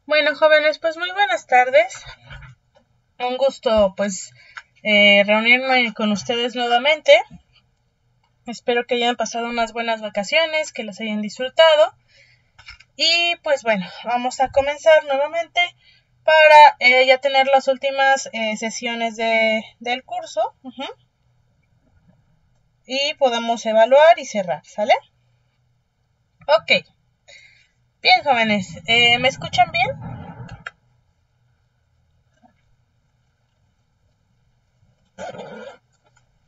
Bueno, jóvenes, pues muy buenas tardes. Un gusto, pues, reunirme con ustedes nuevamente. Espero que hayan pasado unas buenas vacaciones, que las hayan disfrutado. Y pues bueno, vamos a comenzar nuevamente para ya tener las últimas sesiones del curso. Y podamos evaluar y cerrar, ¿sale? Ok. Bien, jóvenes, ¿me escuchan bien?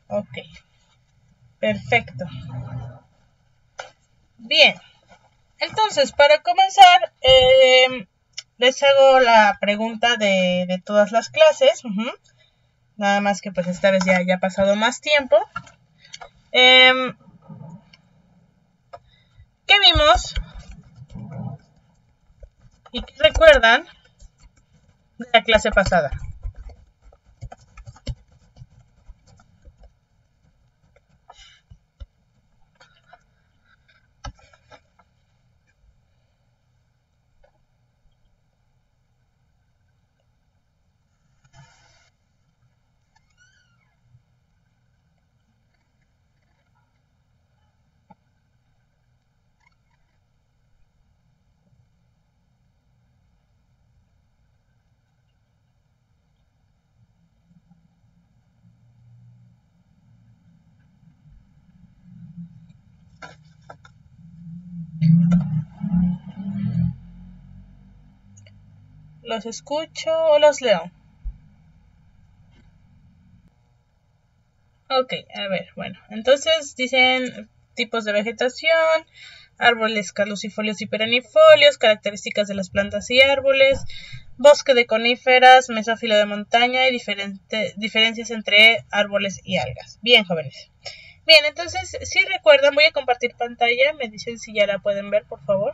Ok, perfecto. Bien, entonces para comenzar, les hago la pregunta de todas las clases. Nada más que pues esta vez ya ha pasado más tiempo. ¿Qué vimos? ¿Y qué recuerdan de la clase pasada? ¿Los escucho o los leo? Ok, a ver, bueno, entonces dicen tipos de vegetación, árboles caducifolios y perennifolios, características de las plantas y árboles, bosque de coníferas, mesófilo de montaña y diferencias entre árboles y algas. Bien, jóvenes. Bien, entonces, si recuerdan, voy a compartir pantalla, me dicen si ya la pueden ver, por favor.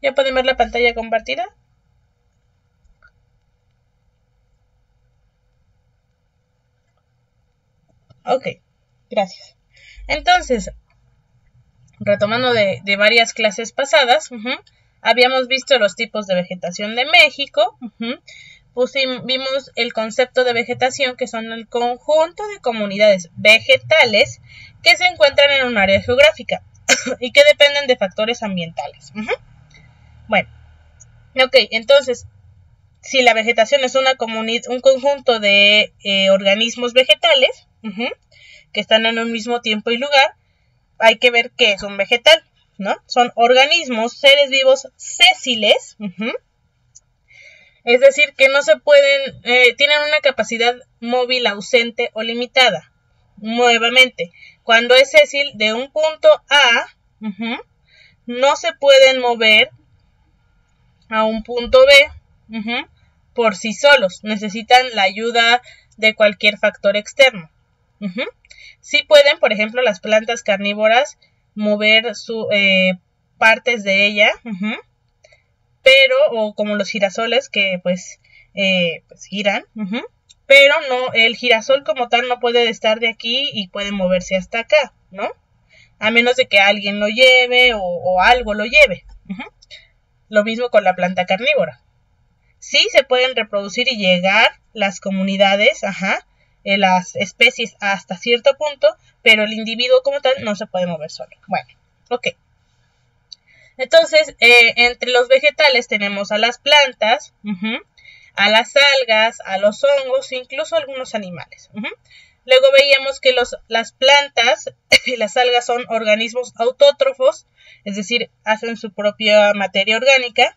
¿Ya pueden ver la pantalla compartida? Ok, gracias. Entonces, retomando de varias clases pasadas, habíamos visto los tipos de vegetación de México, vimos el concepto de vegetación, que son el conjunto de comunidades vegetales que se encuentran en un área geográfica y que dependen de factores ambientales. Bueno, ok, entonces, si la vegetación es un conjunto de organismos vegetales que están en un mismo tiempo y lugar, hay que ver qué es un vegetal, ¿no? Son organismos, seres vivos sésiles, es decir, que no se pueden, tienen una capacidad móvil ausente o limitada. Nuevamente, cuando es sésil, de un punto A, no se pueden mover a un punto B por sí solos. Necesitan la ayuda de cualquier factor externo. Sí pueden, por ejemplo, las plantas carnívoras mover partes de ella, pero, o como los girasoles que pues giran, pero no, el girasol como tal no puede estar de aquí y puede moverse hasta acá, ¿no? A menos de que alguien lo lleve o algo lo lleve. Lo mismo con la planta carnívora. Sí se pueden reproducir y llegar las comunidades, las especies hasta cierto punto, pero el individuo como tal no se puede mover solo. Bueno, ok. Entonces, entre los vegetales tenemos a las plantas, a las algas, a los hongos, incluso algunos animales. Luego veíamos que las plantas y las algas son organismos autótrofos, es decir, hacen su propia materia orgánica.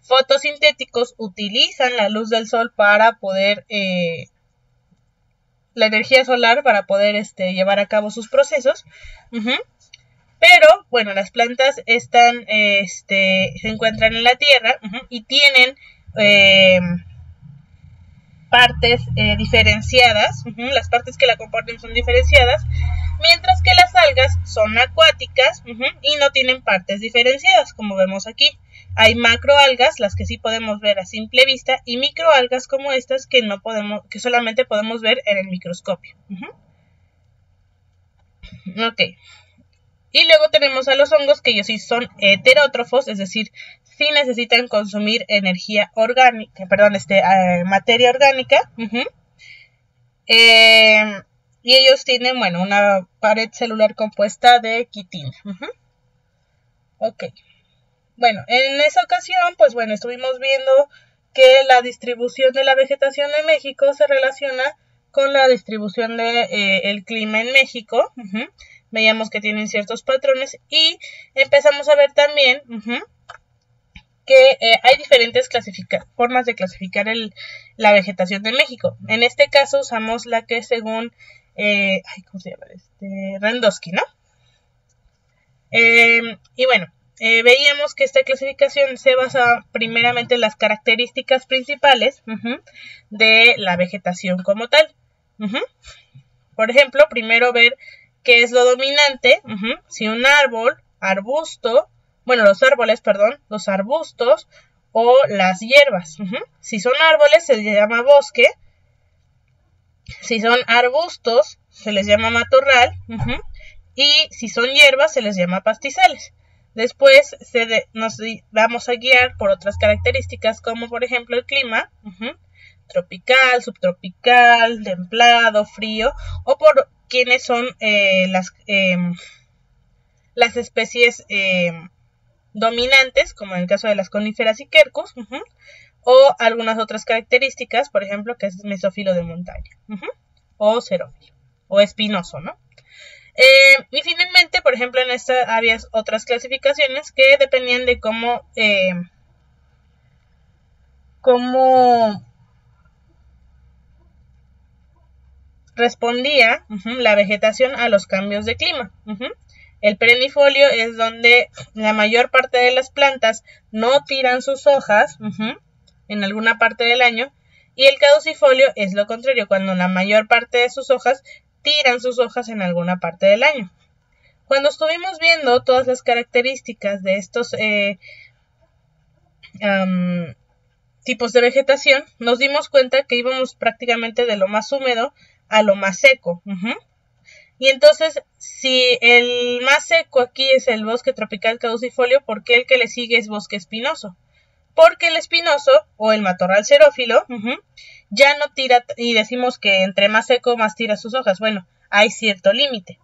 Fotosintéticos, utilizan la luz del sol para poder, la energía solar para poder llevar a cabo sus procesos. Pero, bueno, las plantas están, se encuentran en la tierra y tienen partes diferenciadas, las partes que la componen son diferenciadas, mientras que las algas son acuáticas y no tienen partes diferenciadas, como vemos aquí. Hay macroalgas, las que sí podemos ver a simple vista, y microalgas como estas que no podemos, que solamente podemos ver en el microscopio. Ok. Y luego tenemos a los hongos, que ellos sí son heterótrofos, es decir, sí necesitan consumir energía orgánica, perdón, materia orgánica. Y ellos tienen, bueno, una pared celular compuesta de quitina. Ok. Bueno, en esa ocasión, pues bueno, estuvimos viendo que la distribución de la vegetación en México se relaciona con la distribución del clima en México. Veíamos que tienen ciertos patrones y empezamos a ver también que hay diferentes formas de clasificar la vegetación de México. En este caso usamos la que según ¿cómo se llama? Randowski, ¿no? Y bueno, veíamos que esta clasificación se basa primeramente en las características principales de la vegetación como tal. Por ejemplo, primero ver qué es lo dominante, si un árbol, arbusto, bueno, los árboles, perdón, los arbustos o las hierbas. Si son árboles se les llama bosque, si son arbustos se les llama matorral, y si son hierbas se les llama pastizales. Después nos vamos a guiar por otras características como por ejemplo el clima, tropical, subtropical, templado, frío, o por quiénes son las especies dominantes, como en el caso de las coníferas y quercus, o algunas otras características, por ejemplo, que es mesófilo de montaña, o xerófilo, o espinoso, ¿no? Y finalmente, por ejemplo, en esta había otras clasificaciones que dependían de cómo respondía la vegetación a los cambios de clima. El perennifolio es donde la mayor parte de las plantas no tiran sus hojas en alguna parte del año, y el caducifolio es lo contrario, cuando la mayor parte de sus hojas tiran sus hojas en alguna parte del año. Cuando estuvimos viendo todas las características de estos tipos de vegetación, nos dimos cuenta que íbamos prácticamente de lo más húmedo a lo más seco. Y entonces, si el más seco aquí es el bosque tropical caducifolio, ¿por qué el que le sigue es bosque espinoso? Porque el espinoso o el matorral xerófilo ya no tira, y decimos que entre más seco más tira sus hojas. Bueno, hay cierto límite.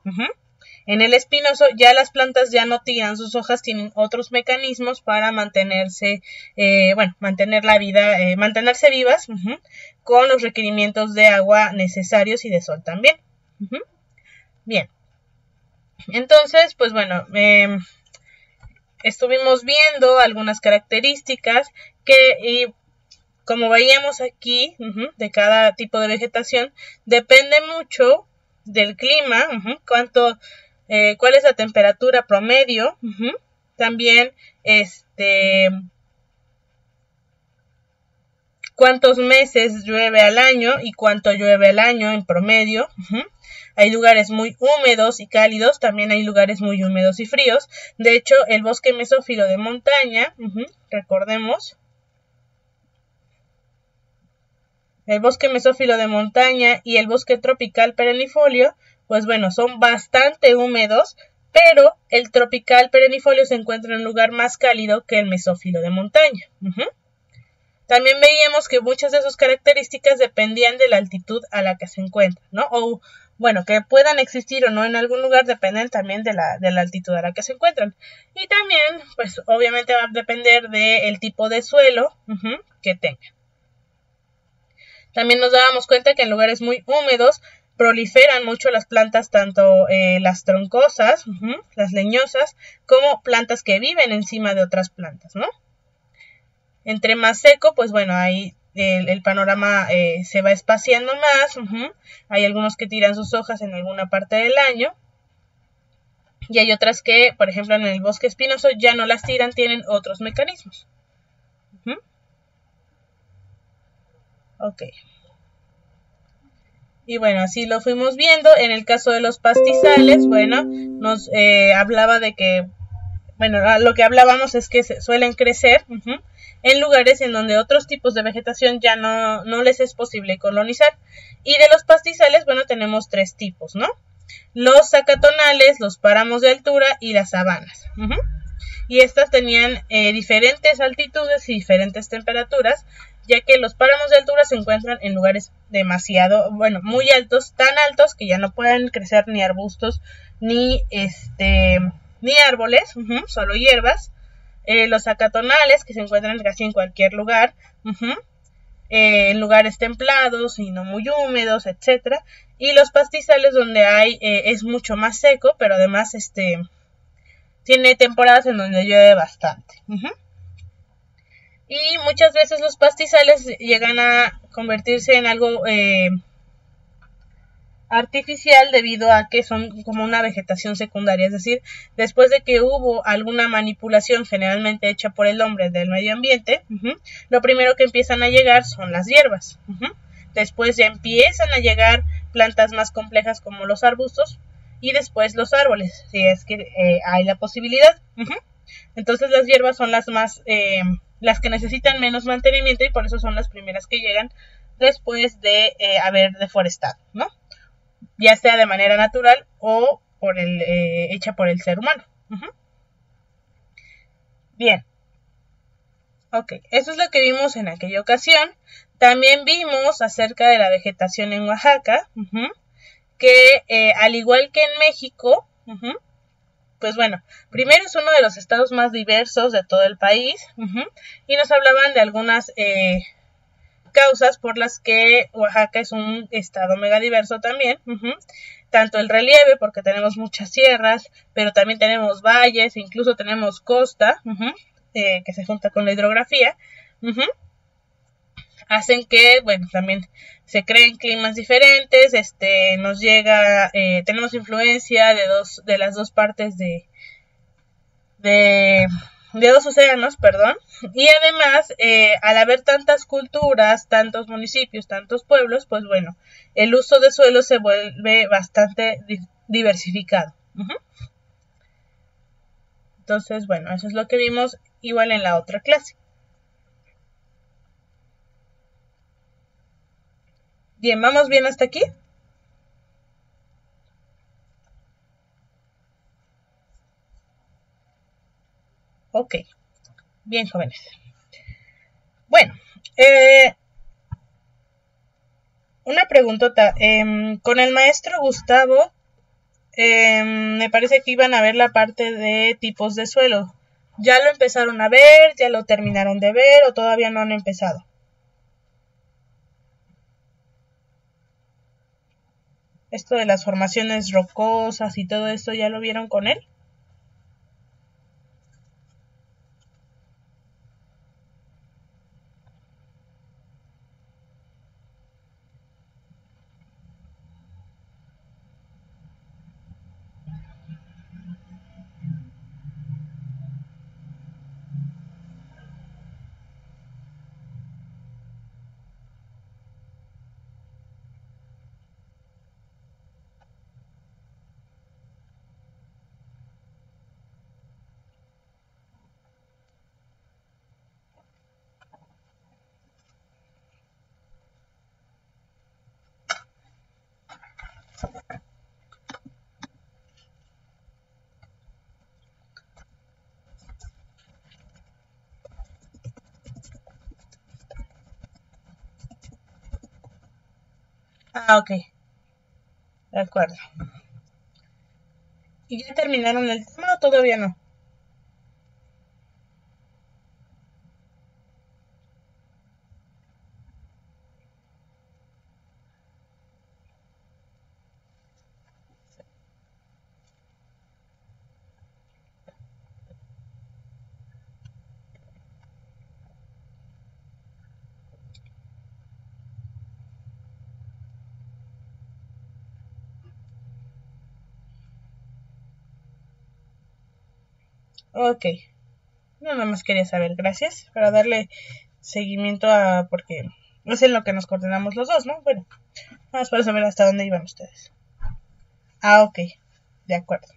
En el espinoso ya las plantas ya no tiran sus hojas, tienen otros mecanismos para mantenerse, mantener la vida, mantenerse vivas con los requerimientos de agua necesarios y de sol también. Bien, entonces, pues bueno, estuvimos viendo algunas características y como veíamos aquí, de cada tipo de vegetación, depende mucho del clima, cuál es la temperatura promedio, también cuántos meses llueve al año y cuánto llueve al año en promedio. Hay lugares muy húmedos y cálidos, también hay lugares muy húmedos y fríos. De hecho, el bosque mesófilo de montaña, recordemos, el bosque mesófilo de montaña y el bosque tropical perennifolio, pues bueno, son bastante húmedos, pero el tropical perennifolio se encuentra en un lugar más cálido que el mesófilo de montaña. También veíamos que muchas de sus características dependían de la altitud a la que se encuentran, ¿no? O, bueno, que puedan existir o no en algún lugar dependen también de la altitud a la que se encuentran. Y también, pues, obviamente va a depender del tipo de suelo que tengan. También nos dábamos cuenta que en lugares muy húmedos proliferan mucho las plantas, tanto las troncosas, las leñosas, como plantas que viven encima de otras plantas, ¿no? Entre más seco, pues bueno, ahí el panorama se va espaciando más. Hay algunos que tiran sus hojas en alguna parte del año. y hay otras que, por ejemplo, en el bosque espinoso ya no las tiran, tienen otros mecanismos. Ok. Y bueno, así lo fuimos viendo. En el caso de los pastizales, bueno, nos hablaba de que, bueno, lo que hablábamos es que suelen crecer en lugares en donde otros tipos de vegetación ya no les es posible colonizar. Y de los pastizales, bueno, tenemos tres tipos, ¿no? Los zacatonales, los páramos de altura y las sabanas. Y estas tenían diferentes altitudes y diferentes temperaturas, ya que los páramos de altura se encuentran en lugares demasiado, bueno, muy altos, tan altos que ya no pueden crecer ni arbustos ni ni árboles, solo hierbas. Los acatonales, que se encuentran casi en cualquier lugar, en lugares templados y no muy húmedos, etcétera. Y los pastizales, donde hay es mucho más seco, pero además tiene temporadas en donde llueve bastante. Y muchas veces los pastizales llegan a convertirse en algo artificial debido a que son como una vegetación secundaria, es decir, después de que hubo alguna manipulación generalmente hecha por el hombre del medio ambiente, lo primero que empiezan a llegar son las hierbas. Después ya empiezan a llegar plantas más complejas como los arbustos y después los árboles, si es que hay la posibilidad. Entonces las hierbas son las que necesitan menos mantenimiento y por eso son las primeras que llegan después de haber deforestado, ¿no? Ya sea de manera natural o hecha por el ser humano. Bien, ok, eso es lo que vimos en aquella ocasión. También vimos acerca de la vegetación en Oaxaca, que al igual que en México, pues bueno, primero es uno de los estados más diversos de todo el país, y nos hablaban de algunas causas por las que Oaxaca es un estado megadiverso también. Tanto el relieve, porque tenemos muchas sierras, pero también tenemos valles, incluso tenemos costa, que se junta con la hidrografía, hacen que, bueno, también se creen climas diferentes, nos llega, tenemos influencia de las dos partes de dos océanos, perdón, y además, al haber tantas culturas, tantos municipios, tantos pueblos, pues bueno, el uso de suelo se vuelve bastante diversificado. Entonces, bueno, eso es lo que vimos igual en la otra clase. Bien, ¿vamos bien hasta aquí? Ok, bien, jóvenes. Bueno, una preguntota. Con el maestro Gustavo, me parece que iban a ver la parte de tipos de suelo. ¿Ya lo empezaron a ver? ¿Ya lo terminaron de ver? ¿O todavía no han empezado? Esto de las formaciones rocosas y todo esto, ¿ya lo vieron con él? Ah, ok, de acuerdo. ¿Y ya terminaron el tema o todavía no? Ok, nada más quería saber, gracias, para darle seguimiento a, porque es en lo que nos coordinamos los dos, ¿no? Bueno, nada más para saber hasta dónde iban ustedes. Ah, ok, de acuerdo.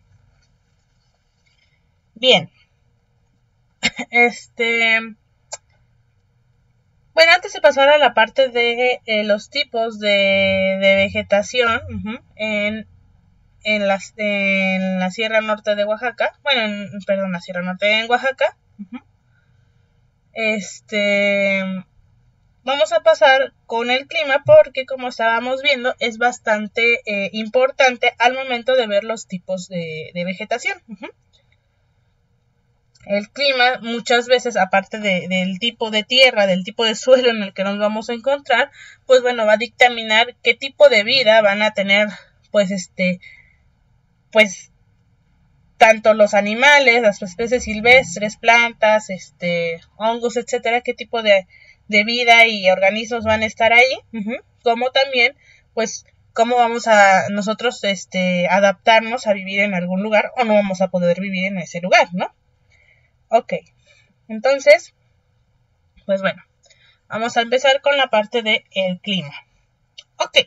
Bien, bueno, antes de pasar a la parte de los tipos de vegetación en la Sierra Norte de Oaxaca, bueno, perdón, la Sierra Norte en Oaxaca, vamos a pasar con el clima porque, como estábamos viendo, es bastante importante al momento de ver los tipos de vegetación. El clima muchas veces, aparte del tipo de tierra, del tipo de suelo en el que nos vamos a encontrar, pues bueno, va a dictaminar qué tipo de vida van a tener, pues pues tanto los animales, las especies silvestres, plantas, hongos, etcétera, qué tipo de vida y organismos van a estar ahí, como también, pues, cómo vamos a nosotros, adaptarnos a vivir en algún lugar o no vamos a poder vivir en ese lugar, ¿no? Ok, entonces, pues bueno, vamos a empezar con la parte del clima. Ok,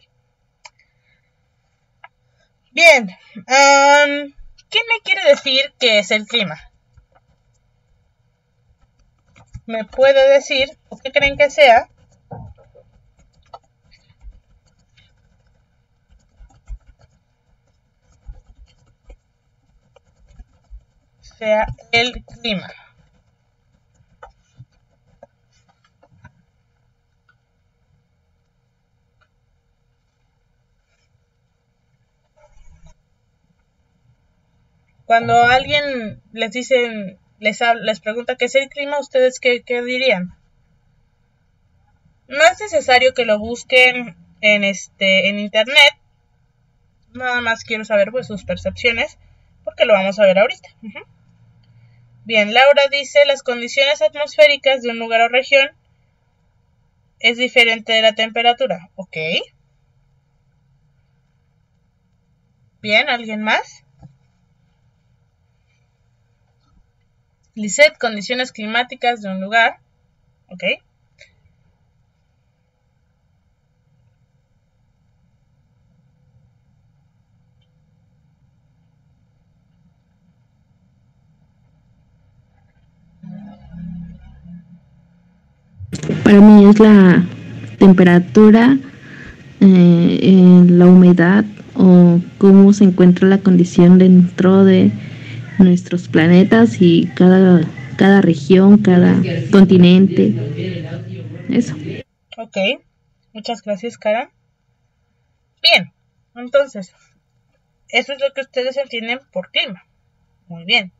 bien, ¿qué me quiere decir qué es el clima? ¿Me puede decir o qué creen que sea? Sea el clima. Cuando alguien les dicen, les pregunta qué es el clima, ¿ustedes qué dirían? No es necesario que lo busquen en internet. Nada más quiero saber pues sus percepciones, porque lo vamos a ver ahorita. Bien, Laura dice, las condiciones atmosféricas de un lugar o región es diferente de la temperatura. Ok. Bien, ¿alguien más? Lisette, condiciones climáticas de un lugar. Ok. Para mí es la temperatura, la humedad o cómo se encuentra la condición dentro de nuestros planetas y cada región, cada continente. Eso. Ok. Muchas gracias, Karen. Bien. Entonces, eso es lo que ustedes entienden por clima. Muy bien.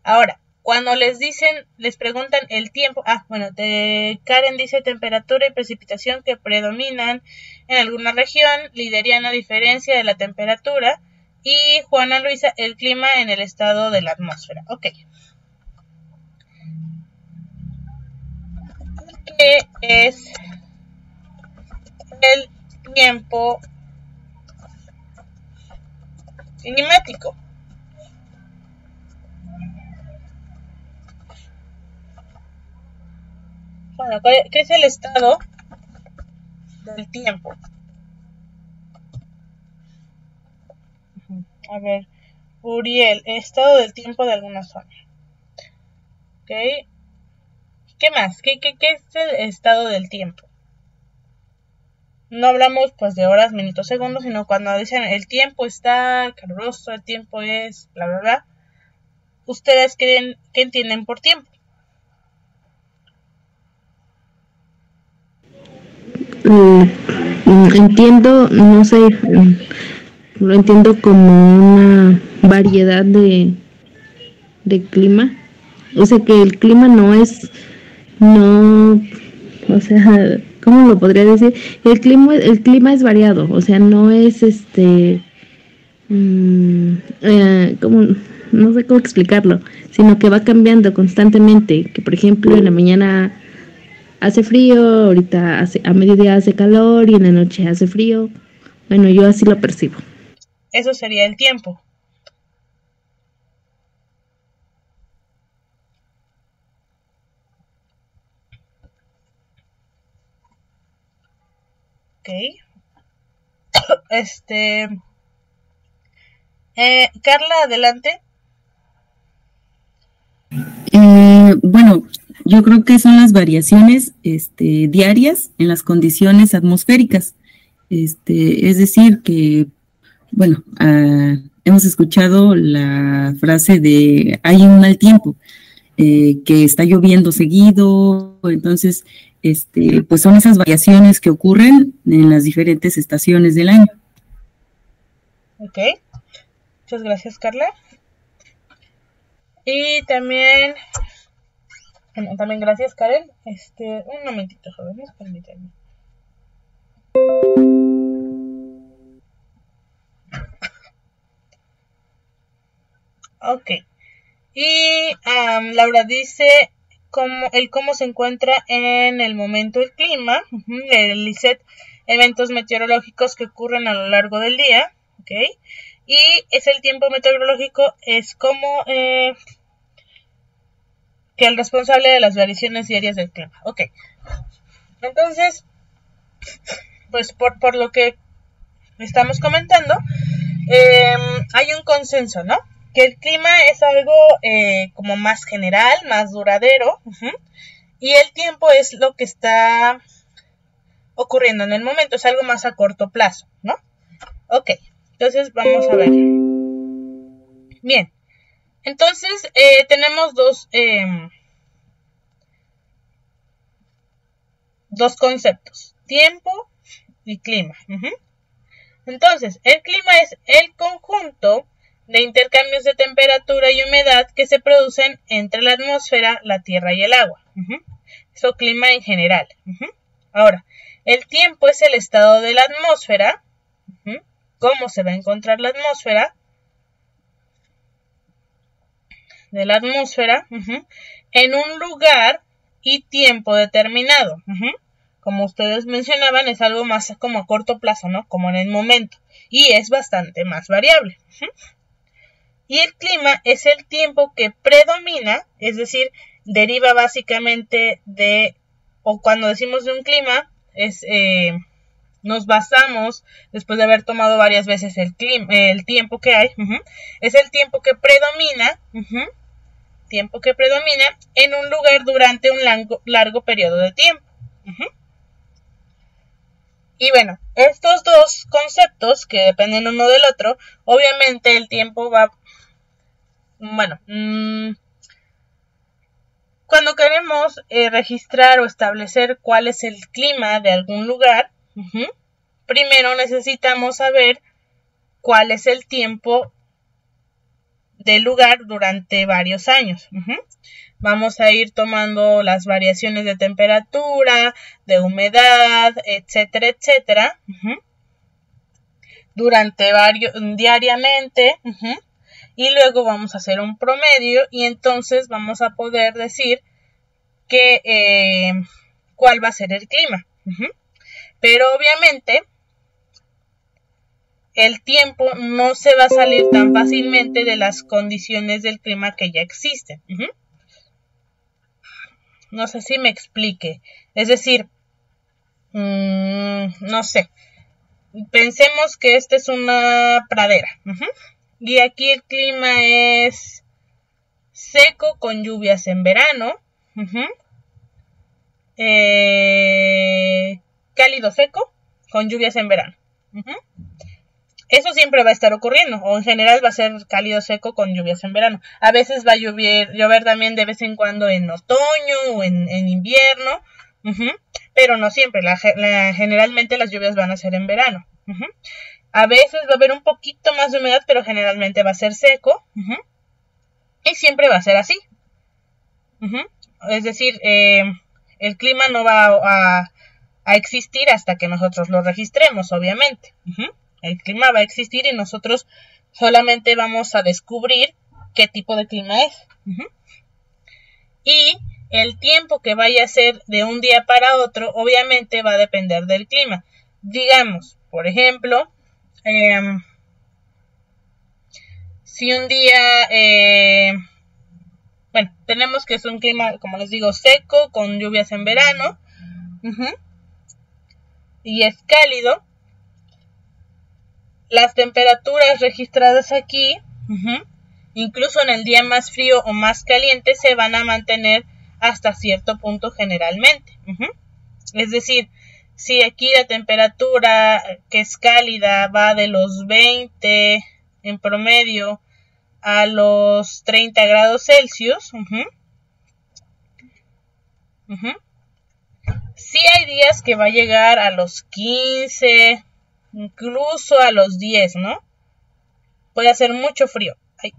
Ahora, cuando les preguntan el tiempo, Karen dice temperatura y precipitación que predominan en alguna región, lideriana diferencia de la temperatura, y Juana Luisa el clima en el estado de la atmósfera. Ok. ¿Qué es el tiempo climático? Bueno, ¿qué es el estado del tiempo? A ver, Uriel, estado del tiempo de alguna zona. Ok. ¿Qué más? ¿Qué es el estado del tiempo? No hablamos pues de horas, minutos, segundos, sino cuando dicen el tiempo está caluroso, el tiempo es bla, bla, bla. ¿Ustedes qué entienden por tiempo? Entiendo, no sé, lo entiendo como una variedad de clima. O sea que el clima no, o sea, ¿cómo lo podría decir? El clima es variado, o sea, no es como, no sé cómo explicarlo, sino que va cambiando constantemente, que por ejemplo en la mañana hace frío, ahorita a mediodía hace calor y en la noche hace frío. Bueno, yo así lo percibo. Eso sería el tiempo. Ok. Carla, adelante. Bueno, yo creo que son las variaciones diarias en las condiciones atmosféricas. Es decir, que, bueno, hemos escuchado la frase de hay un mal tiempo, que está lloviendo seguido, entonces, pues son esas variaciones que ocurren en las diferentes estaciones del año. Ok, muchas gracias, Carla. Y también, bueno, también gracias, Karen. Un momentito, jóvenes, permítanme. Ok. Y Laura dice cómo se encuentra en el momento el clima. Lisette, eventos meteorológicos que ocurren a lo largo del día. Ok. Y es el tiempo meteorológico, es como que el responsable de las variaciones diarias del clima. Ok. Entonces, pues por lo que estamos comentando, hay un consenso, ¿no? Que el clima es algo como más general, más duradero, y el tiempo es lo que está ocurriendo en el momento, es algo más a corto plazo, ¿no? Ok, entonces vamos a ver. Bien, entonces tenemos dos conceptos, tiempo y clima. Entonces, el clima es el conjunto de intercambios de temperatura y humedad que se producen entre la atmósfera, la tierra y el agua. Eso clima en general. Ahora, el tiempo es el estado de la atmósfera. ¿Cómo se va a encontrar la atmósfera? De la atmósfera en un lugar y tiempo determinado. Como ustedes mencionaban, es algo más como a corto plazo, ¿no? Como en el momento. Y es bastante más variable. Y el clima es el tiempo que predomina, es decir, deriva básicamente de, o cuando decimos de un clima, nos basamos, después de haber tomado varias veces el tiempo que hay, es el tiempo que predomina, en un lugar durante un largo periodo de tiempo. Y bueno, estos dos conceptos que dependen uno del otro, obviamente el tiempo va, bueno, cuando queremos registrar o establecer cuál es el clima de algún lugar, primero necesitamos saber cuál es el tiempo del lugar durante varios años. Vamos a ir tomando las variaciones de temperatura, de humedad, etcétera, etcétera, diariamente, y luego vamos a hacer un promedio y entonces vamos a poder decir cuál va a ser el clima. Pero obviamente el tiempo no se va a salir tan fácilmente de las condiciones del clima que ya existen. No sé si me explique. Es decir, no sé. Pensemos que esta es una pradera. Y aquí el clima es seco con lluvias en verano. Cálido seco con lluvias en verano. Eso siempre va a estar ocurriendo, o en general va a ser cálido seco con lluvias en verano. A veces va a llover también de vez en cuando en otoño o en invierno, pero no siempre. Generalmente las lluvias van a ser en verano. A veces va a haber un poquito más de humedad, pero generalmente va a ser seco. Y siempre va a ser así. Es decir, el clima no va a existir hasta que nosotros lo registremos, obviamente. El clima va a existir y nosotros solamente vamos a descubrir qué tipo de clima es. Y el tiempo que vaya a ser de un día para otro, obviamente va a depender del clima. Digamos, por ejemplo, si un día, bueno, tenemos que es un clima, como les digo, seco, con lluvias en verano. y es cálido, las temperaturas registradas aquí, incluso en el día más frío o más caliente, se van a mantener hasta cierto punto generalmente. Es decir, si aquí la temperatura que es cálida va de los 20 en promedio a los 30 grados Celsius, sí hay días que va a llegar a los 15, incluso a los 10, ¿no? Puede hacer mucho frío. Ay.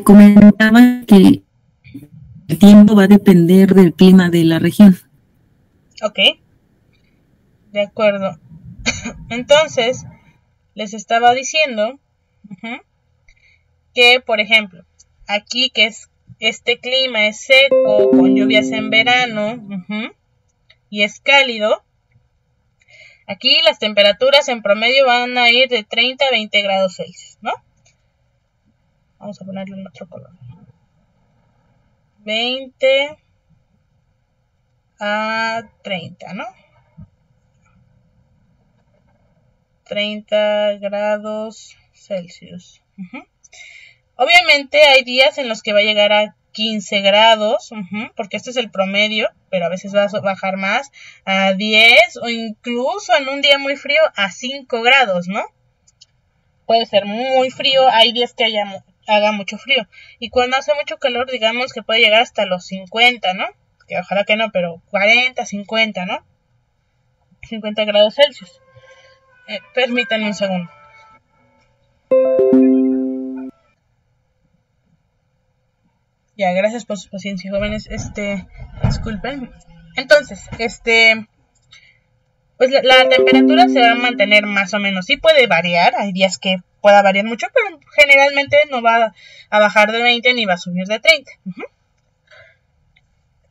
Comentaba que el tiempo va a depender del clima de la región. Ok, de acuerdo. Entonces, les estaba diciendo que, por ejemplo, aquí que es este clima es seco, con lluvias en verano, y es cálido, aquí las temperaturas en promedio van a ir de 30 a 20 grados Celsius, ¿no? Vamos a ponerle en otro color. 20 a 30, ¿no? 30 grados Celsius. Obviamente hay días en los que va a llegar a 15 grados, porque este es el promedio, pero a veces va a bajar más, a 10 o incluso en un día muy frío a 5 grados, ¿no? Puede ser muy frío, hay días que haga mucho frío. Y cuando hace mucho calor, digamos que puede llegar hasta los 50, ¿no? Que ojalá que no, pero 40, 50, ¿no? 50 grados Celsius. Permítanme un segundo. Ya, gracias por su paciencia, jóvenes. Disculpen. Entonces, pues la temperatura se va a mantener más o menos. Sí puede variar, hay días que pueda variar mucho, pero generalmente no va a bajar de 20 ni va a subir de 30.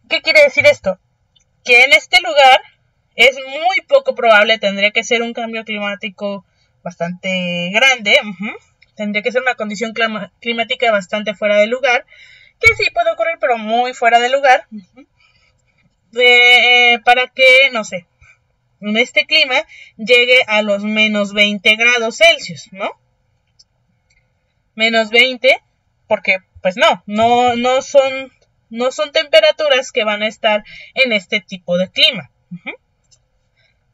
¿Qué quiere decir esto? Que en este lugar es muy poco probable, tendría que ser un cambio climático bastante grande, tendría que ser una condición climática bastante fuera de lugar, que sí puede ocurrir, pero muy fuera de lugar, para que, no sé, en este clima llegue a los menos 20 grados Celsius, ¿no? Menos 20, porque pues no son temperaturas que van a estar en este tipo de clima.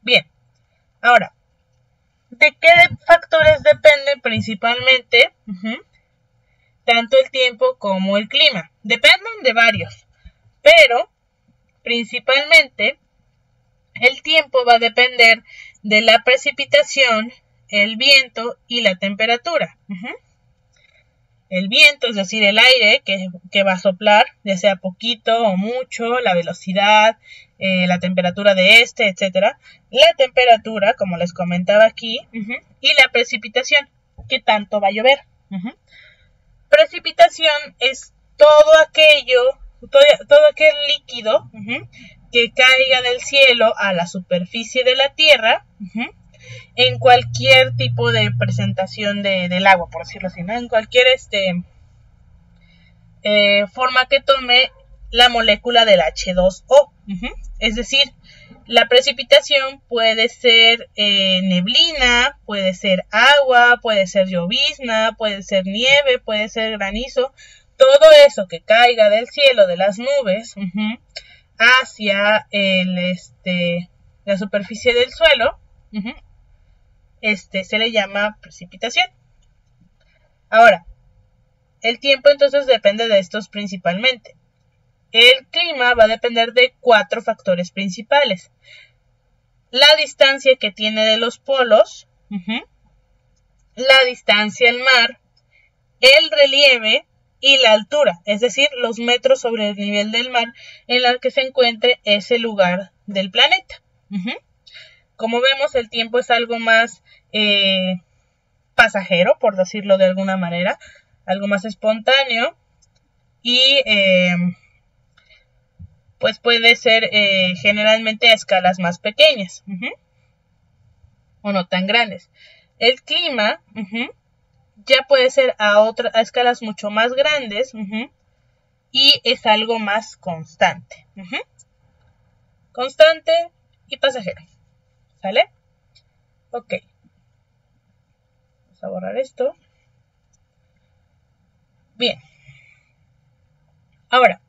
Bien, ahora, ¿de qué factores depende principalmente tanto el tiempo como el clima? Dependen de varios, pero principalmente el tiempo va a depender de la precipitación, el viento y la temperatura. El viento, es decir, el aire que va a soplar, ya sea poquito o mucho, la velocidad, la temperatura de etcétera. La temperatura, como les comentaba aquí, y la precipitación, que tanto va a llover. Precipitación es todo aquel líquido que caiga del cielo a la superficie de la tierra, en cualquier tipo de presentación del agua, por decirlo así, ¿no? En cualquier forma que tome la molécula del H2O. Es decir, la precipitación puede ser neblina, puede ser agua, puede ser llovizna, puede ser nieve, puede ser granizo. Todo eso que caiga del cielo, de las nubes, hacia la superficie del suelo, se le llama precipitación. Ahora, el tiempo entonces depende de estos principalmente. El clima va a depender de 4 factores principales. La distancia que tiene de los polos, la distancia al mar, el relieve y la altura, es decir, los metros sobre el nivel del mar en el que se encuentre ese lugar del planeta. Como vemos, el tiempo es algo más pasajero, por decirlo de alguna manera, algo más espontáneo y pues puede ser generalmente a escalas más pequeñas o no tan grandes. El clima ya puede ser a escalas mucho más grandes y es algo más constante. Constante y pasajero. ¿Sale? Ok. Vamos a borrar esto. Bien. Ahora,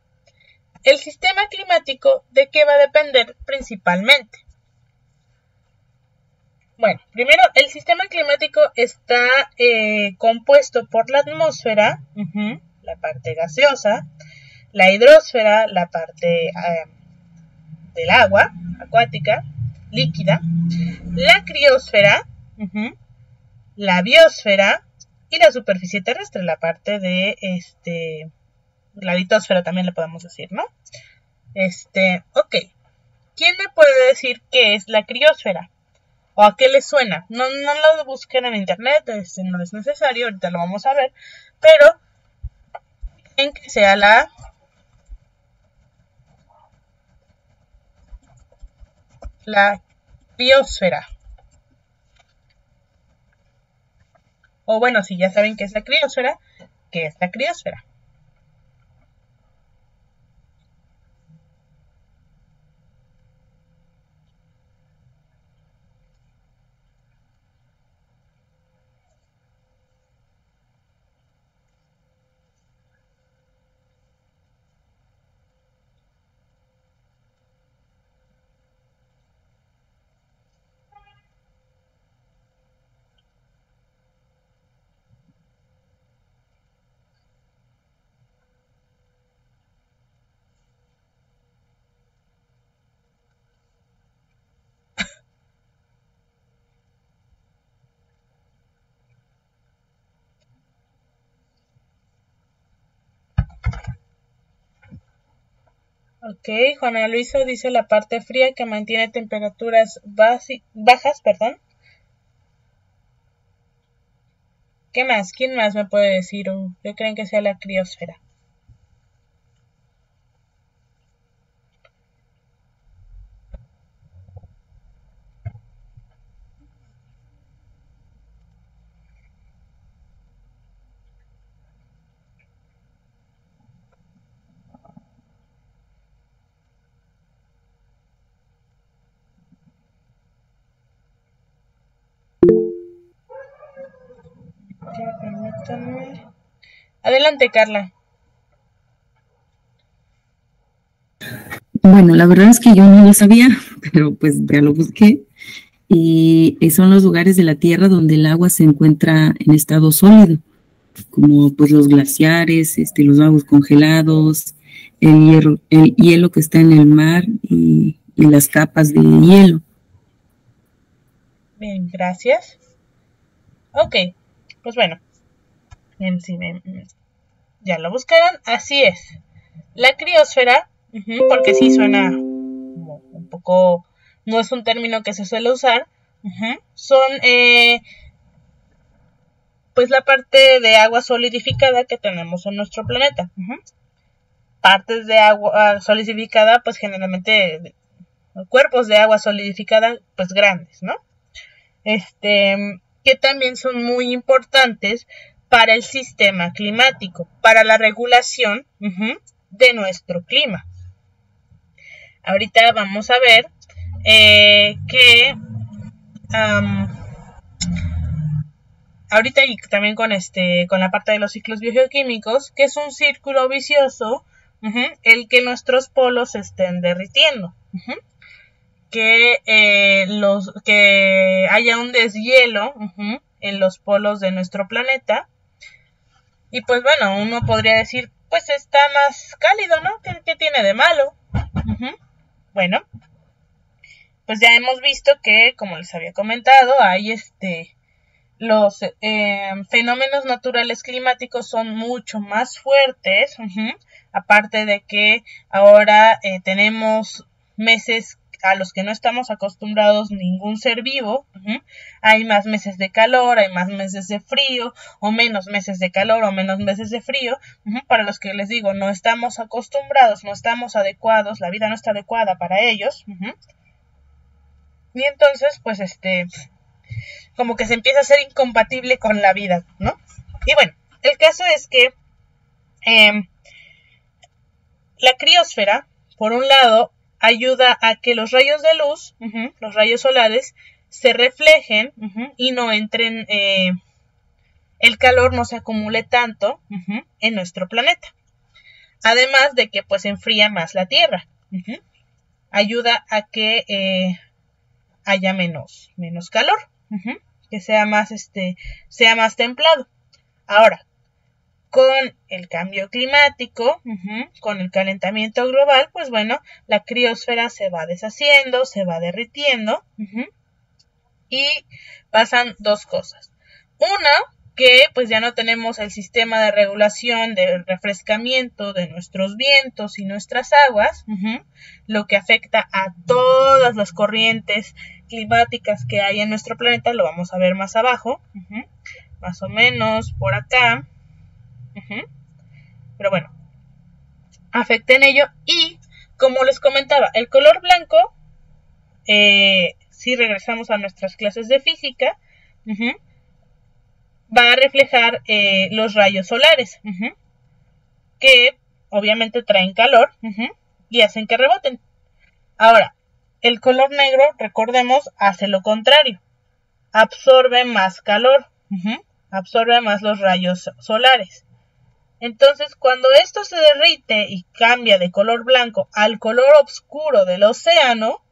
el sistema climático, ¿de qué va a depender principalmente? Bueno, primero, el sistema climático está compuesto por la atmósfera, la parte gaseosa, la hidrosfera, la parte del agua, acuática, líquida, la criosfera, la biosfera y la superficie terrestre, la parte de la litosfera también le podemos decir, ¿no? Ok. ¿Quién me puede decir qué es la criosfera? ¿O a qué le suena? No lo busquen en internet, no es necesario, ahorita lo vamos a ver, pero en que sea la criosfera. O bueno, si ya saben qué es la criosfera, ¿qué es la criosfera? Ok, Juana Luisa dice la parte fría que mantiene temperaturas bajas, perdón. ¿Qué más? ¿Quién más me puede decir? ¿Qué creen que sea la criosfera? Permítanme. Adelante, Carla. Bueno, la verdad es que yo no lo sabía, pero pues ya lo busqué. Y son los lugares de la Tierra donde el agua se encuentra en estado sólido, como pues los glaciares, los lagos congelados, el hielo que está en el mar y las capas de hielo. Bien, gracias. Ok, pues bueno, ya lo buscaron, así es. La criosfera, porque sí suena como un poco, no es un término que se suele usar, son pues la parte de agua solidificada que tenemos en nuestro planeta. Partes de agua solidificada, pues generalmente cuerpos de agua solidificada, pues grandes, ¿no? Que también son muy importantes para el sistema climático, para la regulación de nuestro clima. Ahorita vamos a ver que ahorita y también con la parte de los ciclos biogeoquímicos, que es un círculo vicioso, el que nuestros polos se estén derritiendo, que haya un deshielo en los polos de nuestro planeta. Y pues bueno, uno podría decir, pues está más cálido, ¿no? ¿Qué tiene de malo? Bueno, pues ya hemos visto que, como les había comentado, hay los fenómenos naturales climáticos son mucho más fuertes, aparte de que ahora tenemos meses a los que no estamos acostumbrados ningún ser vivo, hay más meses de calor, hay más meses de frío, o menos meses de calor, o menos meses de frío, para los que les digo, no estamos acostumbrados, no estamos adecuados, la vida no está adecuada para ellos, y entonces, pues como que se empieza a ser incompatible con la vida, ¿no? Y bueno, el caso es que la criósfera, por un lado, ayuda a que los rayos de luz, los rayos solares, se reflejen y no entren, el calor no se acumule tanto en nuestro planeta. Además de que pues enfría más la Tierra. Ayuda a que haya menos calor. Que sea más templado. Ahora, con el cambio climático, con el calentamiento global, pues bueno, la criósfera se va deshaciendo, se va derritiendo, y pasan dos cosas. Una, que pues ya no tenemos el sistema de regulación de refrescamiento de nuestros vientos y nuestras aguas, lo que afecta a todas las corrientes climáticas que hay en nuestro planeta, lo vamos a ver más abajo, más o menos por acá, pero bueno, afecta en ello. Y como les comentaba, el color blanco, si regresamos a nuestras clases de física, va a reflejar los rayos solares, que obviamente traen calor y hacen que reboten. Ahora, el color negro, recordemos, hace lo contrario, absorbe más calor, absorbe más los rayos solares. Entonces, cuando esto se derrite y cambia de color blanco al color oscuro del océano,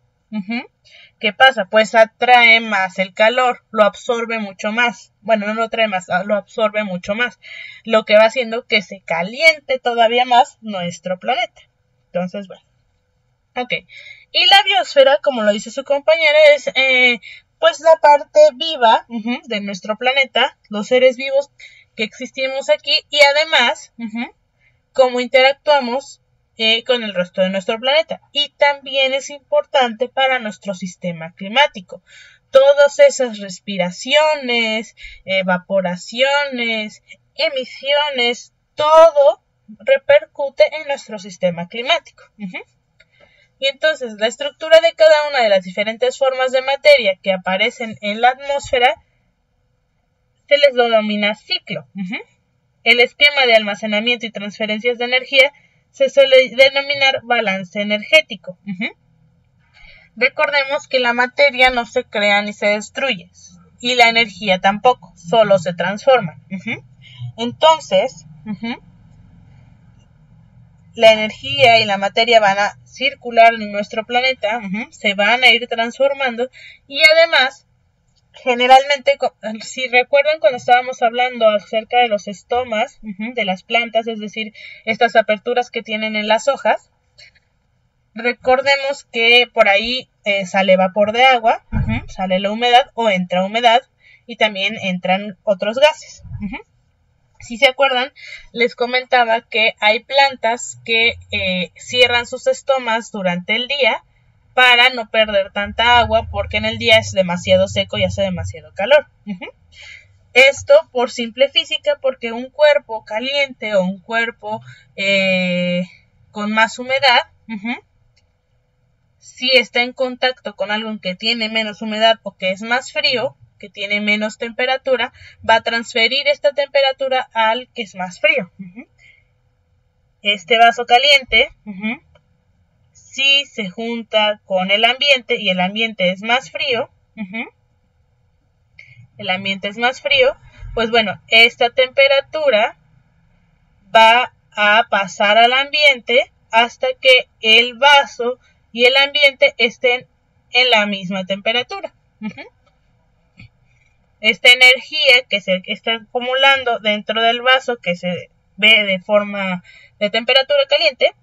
¿qué pasa? Pues atrae más el calor, lo absorbe mucho más. Bueno, no lo atrae más, lo absorbe mucho más. Lo que va haciendo que se caliente todavía más nuestro planeta. Entonces, bueno. Ok. Y la biosfera, como lo dice su compañera, es pues la parte viva de nuestro planeta, los seres vivos que existimos aquí, y además cómo interactuamos con el resto de nuestro planeta. Y también es importante para nuestro sistema climático. Todas esas respiraciones, evaporaciones, emisiones, todo repercute en nuestro sistema climático. Y entonces la estructura de cada una de las diferentes formas de materia que aparecen en la atmósfera se les denomina ciclo. El esquema de almacenamiento y transferencias de energía se suele denominar balance energético. Recordemos que la materia no se crea ni se destruye, y la energía tampoco, solo se transforma. Entonces, la energía y la materia van a circular en nuestro planeta, se van a ir transformando, y además, generalmente, si recuerdan cuando estábamos hablando acerca de los estomas de las plantas, es decir, estas aperturas que tienen en las hojas, recordemos que por ahí sale vapor de agua, sale la humedad o entra humedad, y también entran otros gases. Si se acuerdan, les comentaba que hay plantas que cierran sus estomas durante el día para no perder tanta agua, porque en el día es demasiado seco y hace demasiado calor. Esto por simple física, porque un cuerpo caliente o un cuerpo con más humedad, si está en contacto con algo que tiene menos humedad o que es más frío, que tiene menos temperatura, va a transferir esta temperatura al que es más frío. Este vaso caliente, si se junta con el ambiente y el ambiente es más frío, pues bueno, esta temperatura va a pasar al ambiente hasta que el vaso y el ambiente estén en la misma temperatura. Esta energía que se está acumulando dentro del vaso, que se ve de forma de temperatura caliente,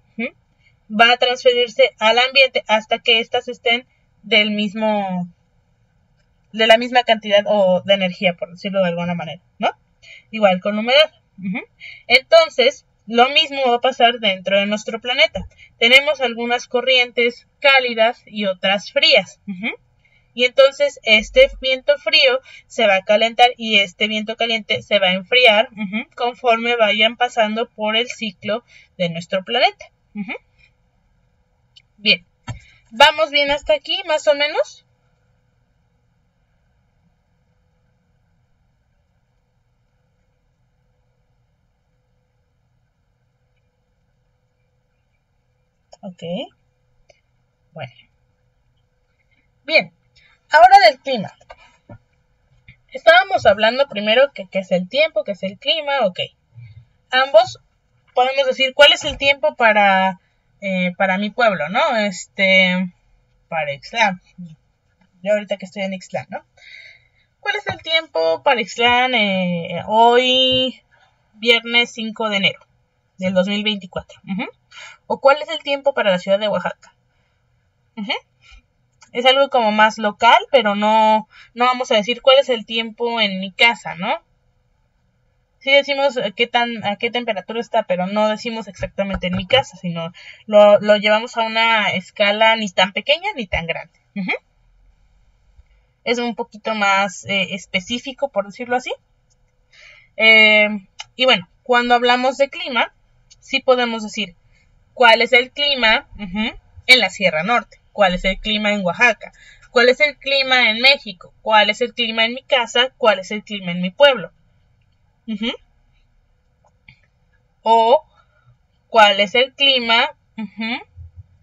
va a transferirse al ambiente hasta que éstas estén de la misma cantidad o de energía, por decirlo de alguna manera, ¿no? Igual con humedad. Entonces, lo mismo va a pasar dentro de nuestro planeta. Tenemos algunas corrientes cálidas y otras frías. Y entonces este viento frío se va a calentar y este viento caliente se va a enfriar conforme vayan pasando por el ciclo de nuestro planeta. Bien, ¿vamos bien hasta aquí más o menos? Ok. Bueno. Bien. Ahora del clima. Estábamos hablando primero que qué es el tiempo, qué es el clima, ok. Ambos podemos decir cuál es el tiempo para mi pueblo, ¿no? Para Ixtlán. Yo ahorita que estoy en Ixtlán, ¿no? ¿Cuál es el tiempo para Ixtlán hoy, viernes 5 de enero del 2024? ¿O cuál es el tiempo para la ciudad de Oaxaca? Es algo como más local, pero no vamos a decir cuál es el tiempo en mi casa, ¿no? Sí decimos a qué temperatura está, pero no decimos exactamente en mi casa, sino lo llevamos a una escala ni tan pequeña ni tan grande. Es un poquito más específico, por decirlo así. Y bueno, cuando hablamos de clima, sí podemos decir cuál es el clima en la Sierra Norte, cuál es el clima en Oaxaca, cuál es el clima en México, cuál es el clima en mi casa, cuál es el clima en mi pueblo. O cuál es el clima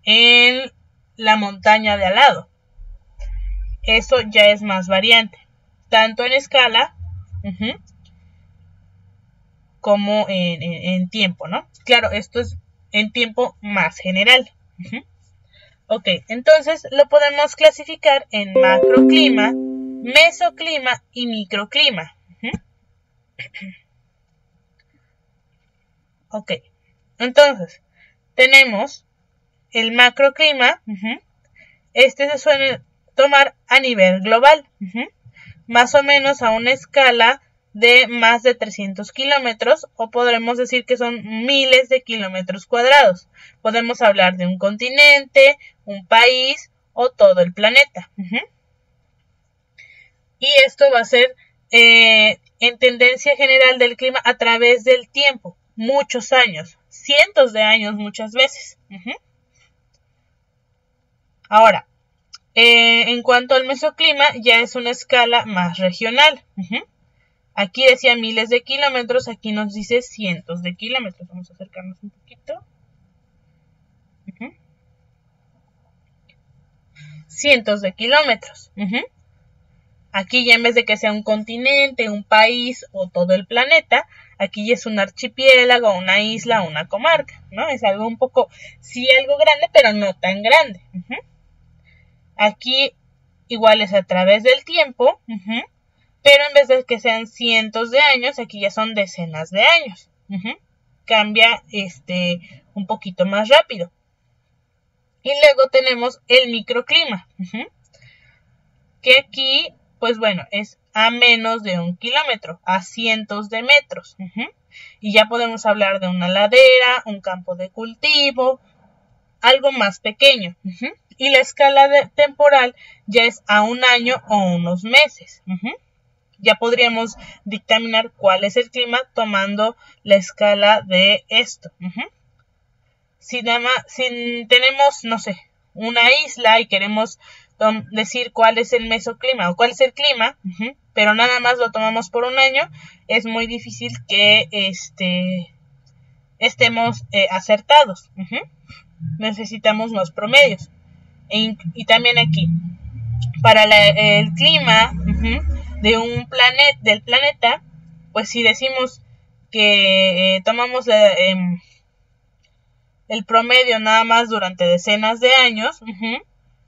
en la montaña de al lado. Eso ya es más variante, tanto en escala como en tiempo, ¿no? Claro, esto es en tiempo más general. Ok, entonces lo podemos clasificar en macroclima, mesoclima y microclima. Ok, entonces tenemos el macroclima. Se suele tomar a nivel global, más o menos a una escala de más de 300 kilómetros, o podremos decir que son miles de kilómetros cuadrados. Podemos hablar de un continente, un país o todo el planeta. Y esto va a ser en tendencia general del clima a través del tiempo, muchos años, cientos de años muchas veces. Ahora, en cuanto al mesoclima, ya es una escala más regional. Aquí decía miles de kilómetros, aquí nos dice cientos de kilómetros. Vamos a acercarnos un poquito. Cientos de kilómetros. Aquí ya en vez de que sea un continente, un país o todo el planeta, aquí ya es un archipiélago, una isla, una comarca, ¿no? Es algo un poco, sí algo grande, pero no tan grande. Aquí igual es a través del tiempo, pero en vez de que sean cientos de años, aquí ya son decenas de años. Cambia un poquito más rápido. Y luego tenemos el microclima, que aquí, pues bueno, es a menos de 1 kilómetro, a cientos de metros. Y ya podemos hablar de una ladera, un campo de cultivo, algo más pequeño. Y la escala temporal ya es a un año o unos meses. Ya podríamos dictaminar cuál es el clima tomando la escala de esto. Si tenemos, no sé, una isla y queremos decir cuál es el mesoclima o cuál es el clima, pero nada más lo tomamos por un año, es muy difícil que estemos acertados. Necesitamos los promedios. Y también aquí, para el clima de del planeta, pues si decimos que tomamos el promedio nada más durante decenas de años,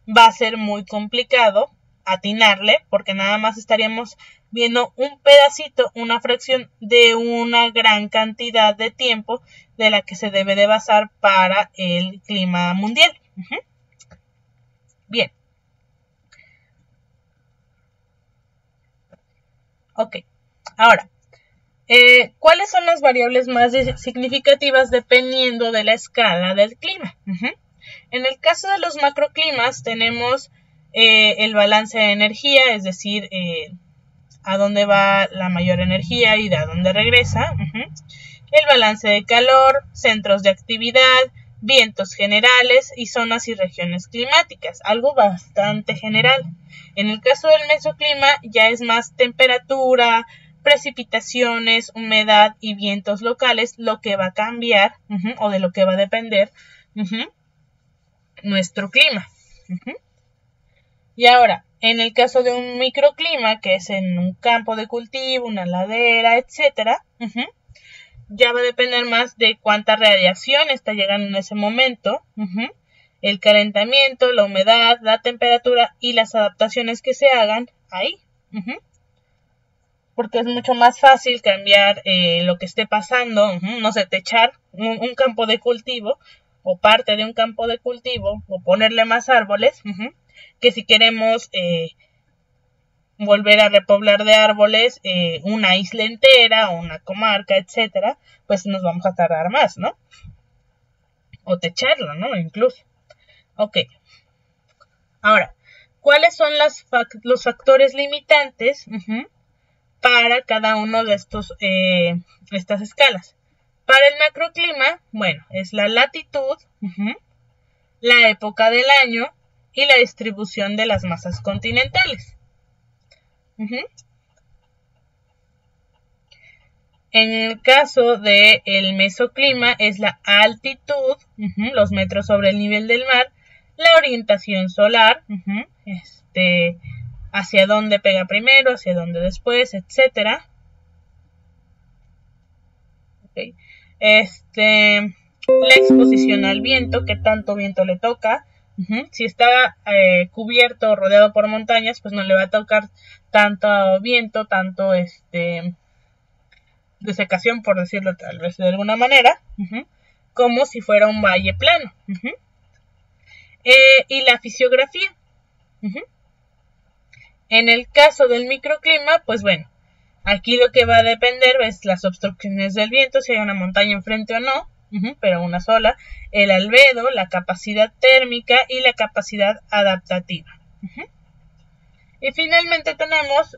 va a ser muy complicado atinarle, porque nada más estaríamos viendo un pedacito, una fracción de una gran cantidad de tiempo de la que se debe de basar para el clima mundial. Bien. Ok. Ahora, ¿cuáles son las variables más significativas dependiendo de la escala del clima? En el caso de los macroclimas tenemos el balance de energía, es decir, a dónde va la mayor energía y de a dónde regresa. El balance de calor, centros de actividad, vientos generales y zonas y regiones climáticas, algo bastante general. En el caso del mesoclima ya es más temperatura, precipitaciones, humedad y vientos locales lo que va a cambiar o de lo que va a depender nuestro clima. Y ahora, en el caso de un microclima, que es en un campo de cultivo, una ladera, etcétera, ya va a depender más de cuánta radiación está llegando en ese momento, el calentamiento, la humedad, la temperatura y las adaptaciones que se hagan ahí. Porque es mucho más fácil cambiar lo que esté pasando, no sé, techar un campo de cultivo o parte de un campo de cultivo o ponerle más árboles, que si queremos volver a repoblar de árboles una isla entera o una comarca, etcétera, pues nos vamos a tardar más, ¿no? O techarlo, ¿no? Incluso. Ok. Ahora, ¿cuáles son los factores limitantes para cada uno de estas escalas? Para el macroclima, bueno, es la latitud, la época del año y la distribución de las masas continentales. En el caso del mesoclima es la altitud, los metros sobre el nivel del mar, la orientación solar, hacia dónde pega primero, hacia dónde después, etcétera. Okay. La exposición al viento, qué tanto viento le toca. Si está cubierto o rodeado por montañas, pues no le va a tocar tanto viento, tanto desecación, por decirlo tal vez de alguna manera, como si fuera un valle plano. Y la fisiografía. En el caso del microclima, pues bueno, aquí lo que va a depender es las obstrucciones del viento, si hay una montaña enfrente o no, pero una sola, el albedo, la capacidad térmica y la capacidad adaptativa. Y finalmente tenemos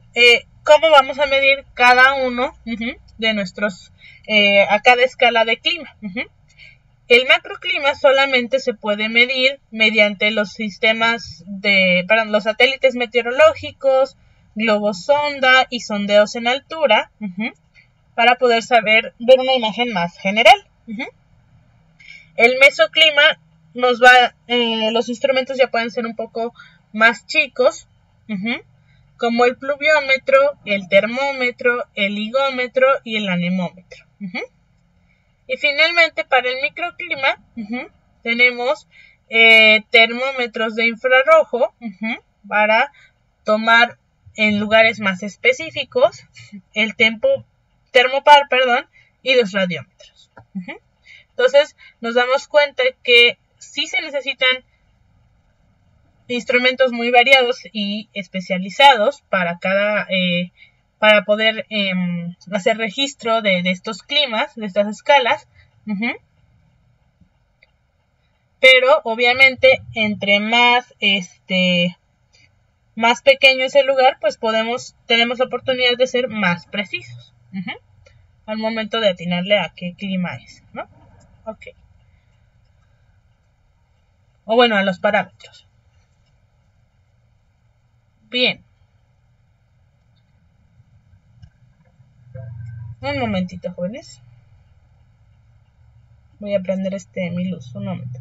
cómo vamos a medir cada uno de nuestros, a cada escala de clima. El macroclima solamente se puede medir mediante los los satélites meteorológicos, globos sonda y sondeos en altura, para poder ver una imagen más general. El mesoclima los instrumentos ya pueden ser un poco más chicos, como el pluviómetro, el termómetro, el higómetro y el anemómetro. Y finalmente para el microclima tenemos termómetros de infrarrojo para tomar en lugares más específicos el termopar, y los radiómetros. Entonces nos damos cuenta que sí se necesitan instrumentos muy variados y especializados para para poder hacer registro de estos climas, de estas escalas. Pero obviamente entre más pequeño es el lugar, pues tenemos la oportunidad de ser más precisos al momento de atinarle a qué clima es, ¿no? Ok. O bueno, a los parámetros. Bien. Un momentito, jóvenes. Voy a prender mi luz, un momento.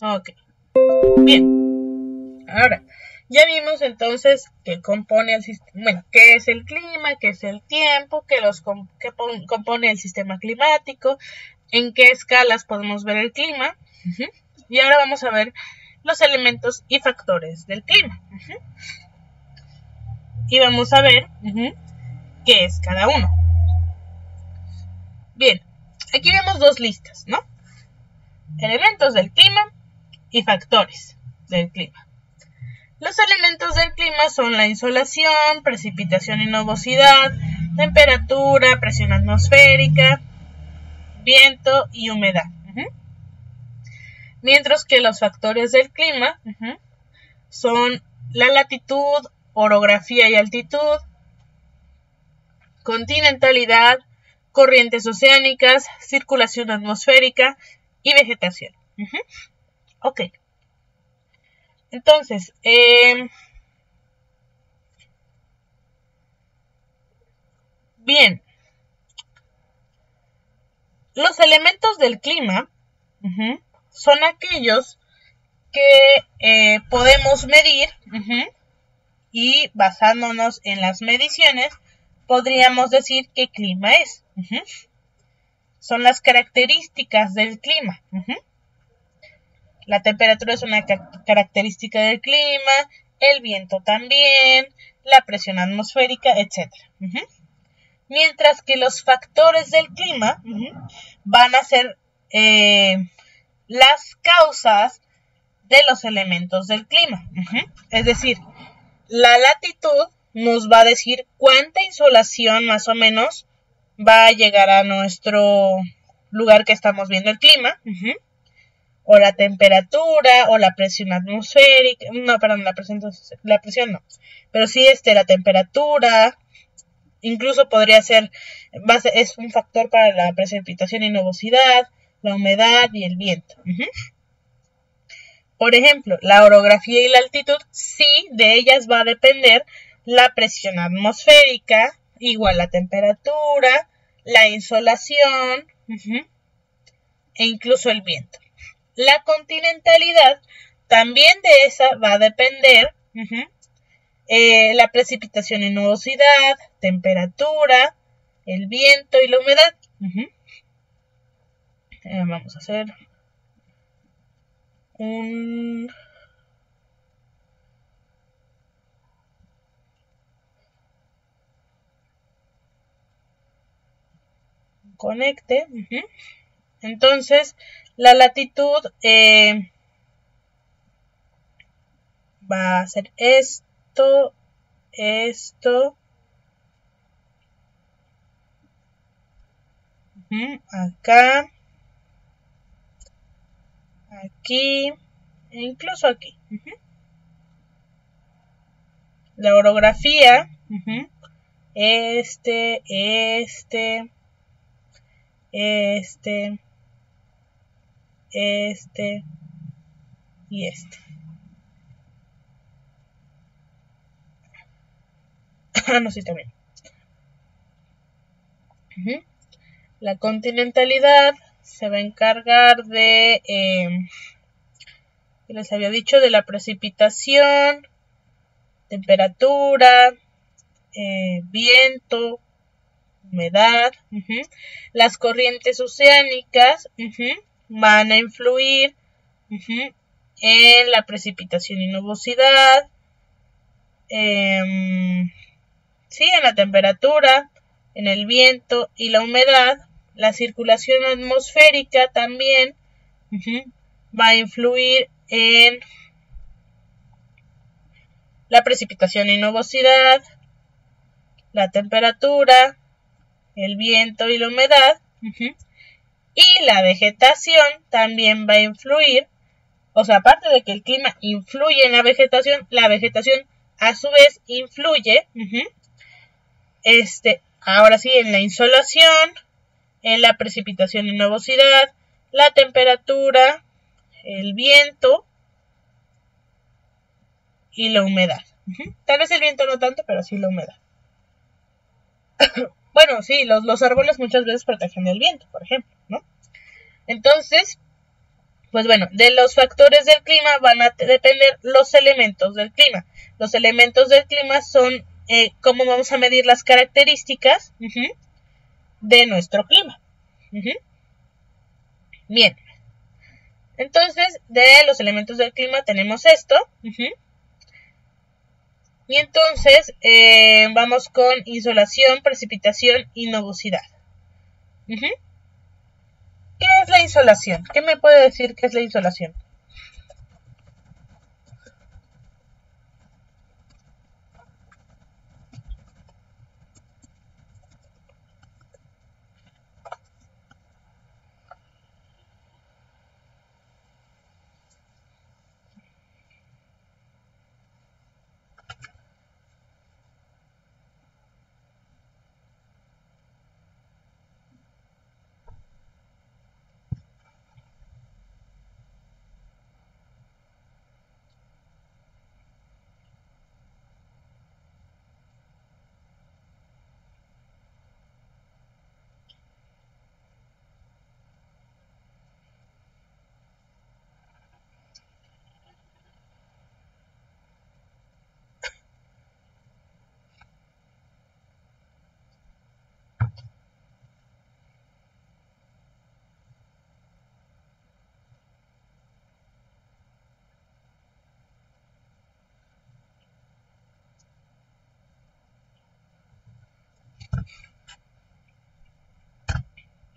Ok. Bien. Ahora, ya vimos entonces qué compone el sistema, bueno, qué es el clima, qué es el tiempo, qué compone el sistema climático, en qué escalas podemos ver el clima. Y ahora vamos a ver los elementos y factores del clima. Y vamos a ver qué es cada uno. Bien, aquí vemos dos listas, ¿no? Elementos del clima y factores del clima. Los elementos del clima son la insolación, precipitación y nubosidad, temperatura, presión atmosférica, viento y humedad. Mientras que los factores del clima son la latitud, orografía y altitud, continentalidad, corrientes oceánicas, circulación atmosférica y vegetación. Ok. Entonces, Bien, los elementos del clima son aquellos que podemos medir y basándonos en las mediciones podríamos decir qué clima es. Son las características del clima. La temperatura es una característica del clima, el viento también, la presión atmosférica, etc. Mientras que los factores del clima van a ser las causas de los elementos del clima. Es decir, la latitud nos va a decir cuánta insolación más o menos va a llegar a nuestro lugar que estamos viendo el clima. O la temperatura, o la presión atmosférica, no, perdón, la presión no, pero sí la temperatura, incluso podría ser, es un factor para la precipitación y nubosidad, la humedad y el viento. Por ejemplo, la orografía y la altitud, sí, de ellas va a depender la presión atmosférica, igual la temperatura, la insolación, e incluso el viento. La continentalidad también de esa va a depender la precipitación y nubosidad, temperatura, el viento y la humedad. Vamos a hacer un conecte. Entonces, la latitud va a ser esto, acá, aquí, e incluso aquí. La orografía, este y este. No, sí, también. La continentalidad se va a encargar de, les había dicho, de la precipitación, temperatura, viento, humedad. Las corrientes oceánicas van a influir en la precipitación y nubosidad, en la temperatura, en el viento y la humedad. La circulación atmosférica también va a influir en la precipitación y nubosidad, la temperatura, el viento y la humedad. Y la vegetación también va a influir, o sea, aparte de que el clima influye en la vegetación a su vez influye, ahora sí, en la insolación, en la precipitación y nubosidad, la temperatura, el viento y la humedad. Tal vez el viento no tanto, pero sí la humedad. Bueno, sí, los árboles muchas veces protegen del viento, por ejemplo, ¿no? Entonces, pues bueno, de los factores del clima van a depender los elementos del clima. Los elementos del clima son cómo vamos a medir las características de nuestro clima. Bien. Entonces, de los elementos del clima tenemos esto. Y entonces vamos con insolación, precipitación y nubosidad. ¿Qué es la insolación? ¿Qué me puede decir qué es la insolación?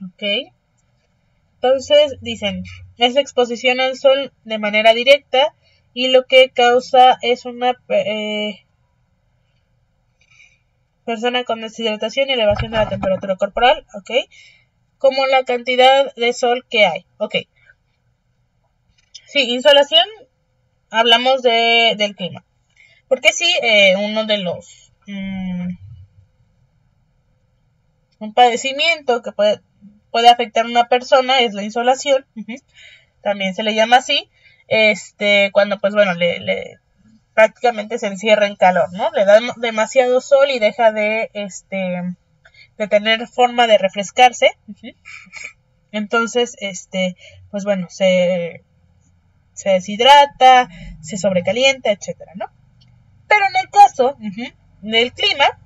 Ok. Entonces dicen, es la exposición al sol de manera directa y lo que causa es una persona con deshidratación y elevación de la temperatura corporal, ok, como la cantidad de sol que hay, ok. Sí, insolación, hablamos del clima, porque sí, uno de los un padecimiento que puede afectar a una persona es la insolación, también se le llama así, cuando pues bueno, prácticamente se encierra en calor, ¿no? Le da demasiado sol y deja de tener forma de refrescarse. Entonces, pues bueno, se deshidrata, se sobrecalienta, etcétera, ¿no? Pero en el caso del clima,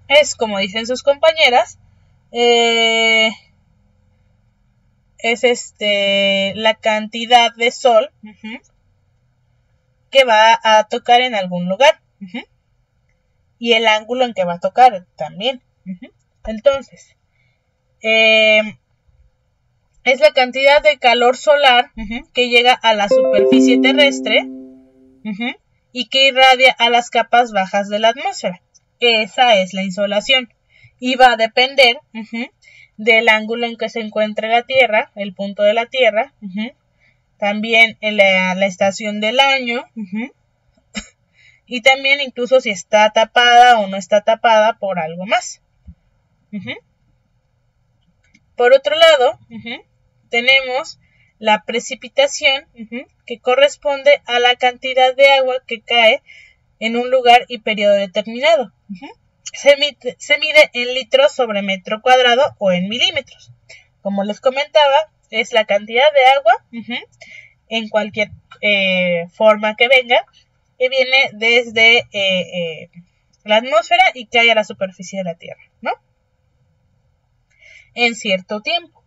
es como dicen sus compañeras, es la cantidad de sol que va a tocar en algún lugar y el ángulo en que va a tocar también. Entonces, es la cantidad de calor solar que llega a la superficie terrestre y que irradia a las capas bajas de la atmósfera. Esa es la insolación y va a depender del ángulo en que se encuentre la Tierra, el punto de la Tierra, también la estación del año y también incluso si está tapada o no está tapada por algo más. Por otro lado, tenemos la precipitación, que corresponde a la cantidad de agua que cae en un lugar y periodo determinado. Se mide en litros sobre metro cuadrado o en milímetros. Como les comentaba, es la cantidad de agua en cualquier forma que venga, que viene desde la atmósfera y cae a la superficie de la Tierra, ¿no? En cierto tiempo,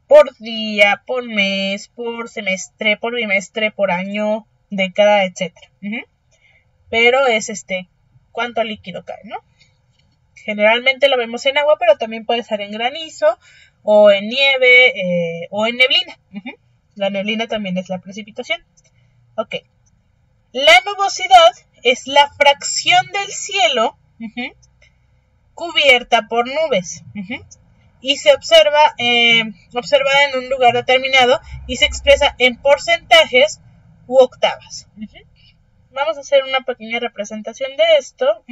por día, por mes, por semestre, por bimestre, por año, década, etcétera. Pero es cuánto líquido cae, ¿no? Generalmente lo vemos en agua, pero también puede ser en granizo o en nieve o en neblina. La neblina también es la precipitación. Ok. La nubosidad es la fracción del cielo cubierta por nubes. Y se observa en un lugar determinado y se expresa en porcentajes u octavas. Vamos a hacer una pequeña representación de esto.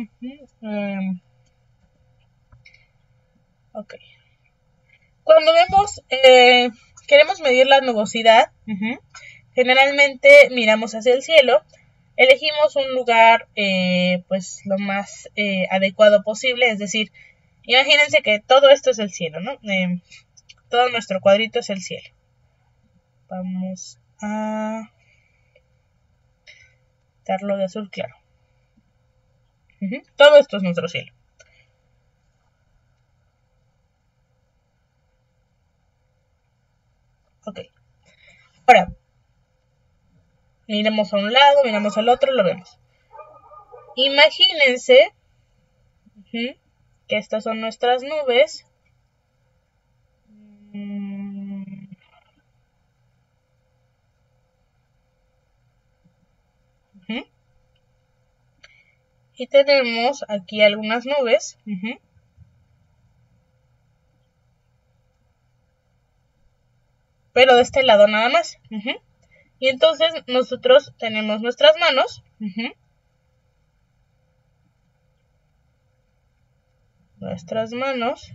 Ok. Cuando queremos medir la nubosidad, generalmente miramos hacia el cielo, elegimos un lugar pues lo más adecuado posible, es decir, imagínense que todo esto es el cielo, ¿no? Todo nuestro cuadrito es el cielo. Vamos a darlo de azul claro. Todo esto es nuestro cielo. Ok. Ahora, miremos a un lado, miramos al otro, lo vemos. Imagínense que estas son nuestras nubes. Y tenemos aquí algunas nubes. Pero de este lado nada más. Y entonces nosotros tenemos nuestras manos. Nuestras manos.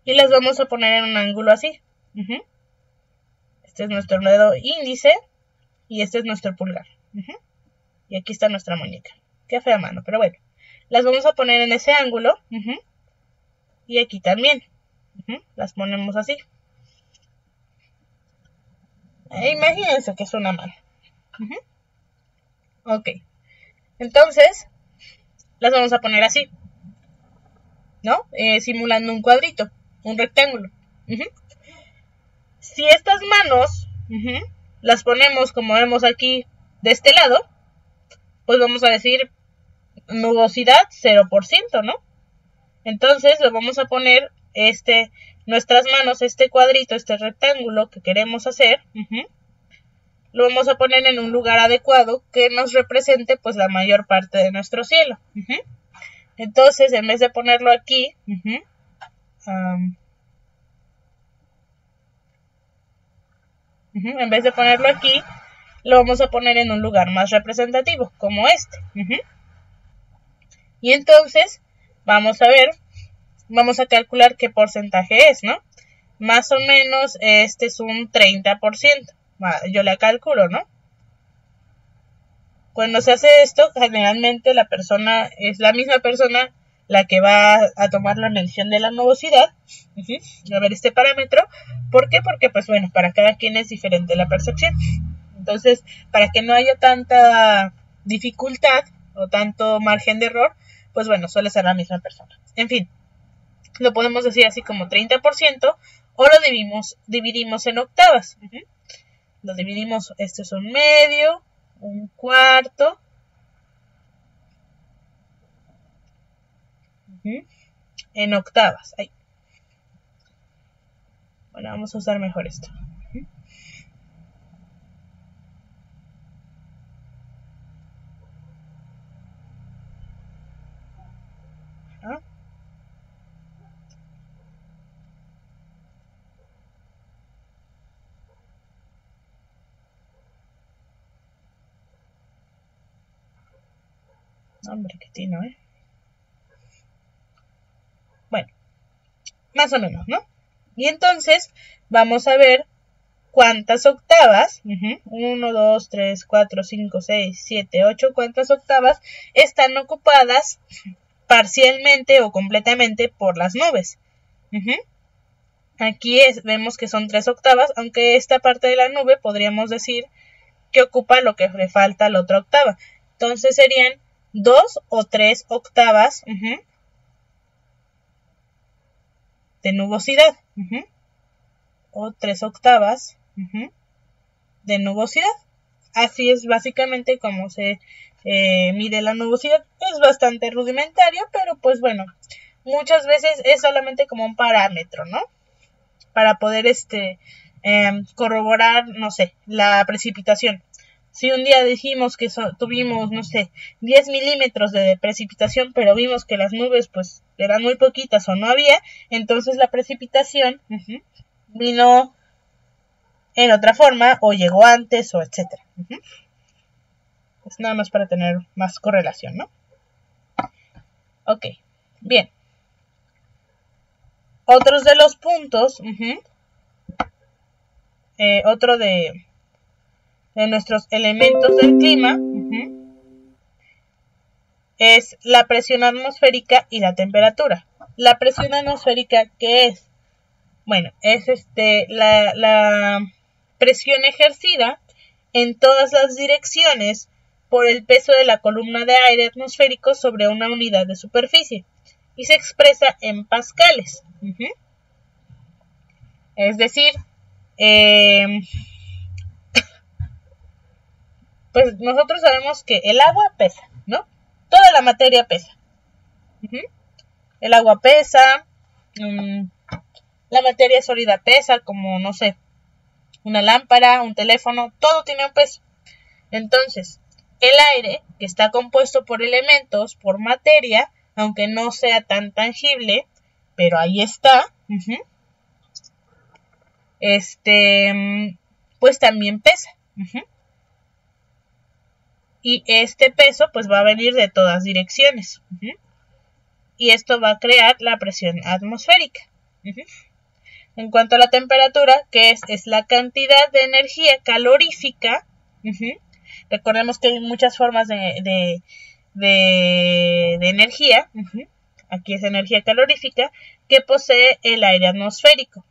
Y las vamos a poner en un ángulo así. Este es nuestro dedo índice. Y este es nuestro pulgar. Y aquí está nuestra muñeca. Qué fea mano, pero bueno. Las vamos a poner en ese ángulo. Y aquí también. Las ponemos así. Imagínense que es una mano. Ok. Entonces, las vamos a poner así. ¿No? Simulando un cuadrito. Un rectángulo. Si estas manos las ponemos como vemos aquí de este lado, pues vamos a decir nubosidad 0%, ¿no? Entonces lo vamos a poner nuestras manos, este cuadrito, este rectángulo que queremos hacer, lo vamos a poner en un lugar adecuado que nos represente pues la mayor parte de nuestro cielo. Entonces, en vez de ponerlo aquí, en vez de ponerlo aquí, lo vamos a poner en un lugar más representativo, como este. Y entonces, vamos a ver, vamos a calcular qué porcentaje es, ¿no? Más o menos este es un 30%. Yo le calculo, ¿no? Cuando se hace esto, generalmente la persona es la misma persona la que va a tomar la medición de la nubosidad, a ver este parámetro. ¿Por qué? Porque, pues bueno, para cada quien es diferente la percepción. Entonces, para que no haya tanta dificultad o tanto margen de error, pues bueno, suele ser la misma persona. En fin, lo podemos decir así como 30% o lo dividimos en octavas. Lo dividimos, esto es un medio, un cuarto, en octavas. Ahí. Bueno, vamos a usar mejor esto. Hombre, qué tino, ¿eh? Bueno, más o menos, ¿no? Y entonces vamos a ver cuántas octavas, 1, 2, 3, 4, 5, 6, 7, 8, cuántas octavas están ocupadas parcialmente o completamente por las nubes. Aquí vemos que son 3 octavas, aunque esta parte de la nube podríamos decir que ocupa lo que le falta a la otra octava. Entonces serían 2 o 3 octavas de nubosidad. O 3 octavas de nubosidad. Así es básicamente como se mide la nubosidad. Es bastante rudimentario, pero pues bueno, muchas veces es solamente como un parámetro, ¿no? Para poder corroborar, no sé, la precipitación. Si un día dijimos que tuvimos, no sé, 10 milímetros de precipitación, pero vimos que las nubes pues eran muy poquitas o no había, entonces la precipitación vino en otra forma o llegó antes o etcétera. Es nada más para tener más correlación, ¿no? Ok, bien. Otros de los puntos, otro de nuestros elementos del clima, es la presión atmosférica y la temperatura. La presión atmosférica, ¿qué es? Bueno, es la presión ejercida en todas las direcciones por el peso de la columna de aire atmosférico sobre una unidad de superficie y se expresa en pascales. Es decir, pues nosotros sabemos que el agua pesa, ¿no? Toda la materia pesa. El agua pesa, la materia sólida pesa, como, no sé, una lámpara, un teléfono, todo tiene un peso. Entonces, el aire, que está compuesto por elementos, por materia, aunque no sea tan tangible, pero ahí está, pues también pesa. Y este peso pues va a venir de todas direcciones. Y esto va a crear la presión atmosférica. En cuanto a la temperatura, que es la cantidad de energía calorífica. Recordemos que hay muchas formas de energía. Aquí es energía calorífica que posee el aire atmosférico.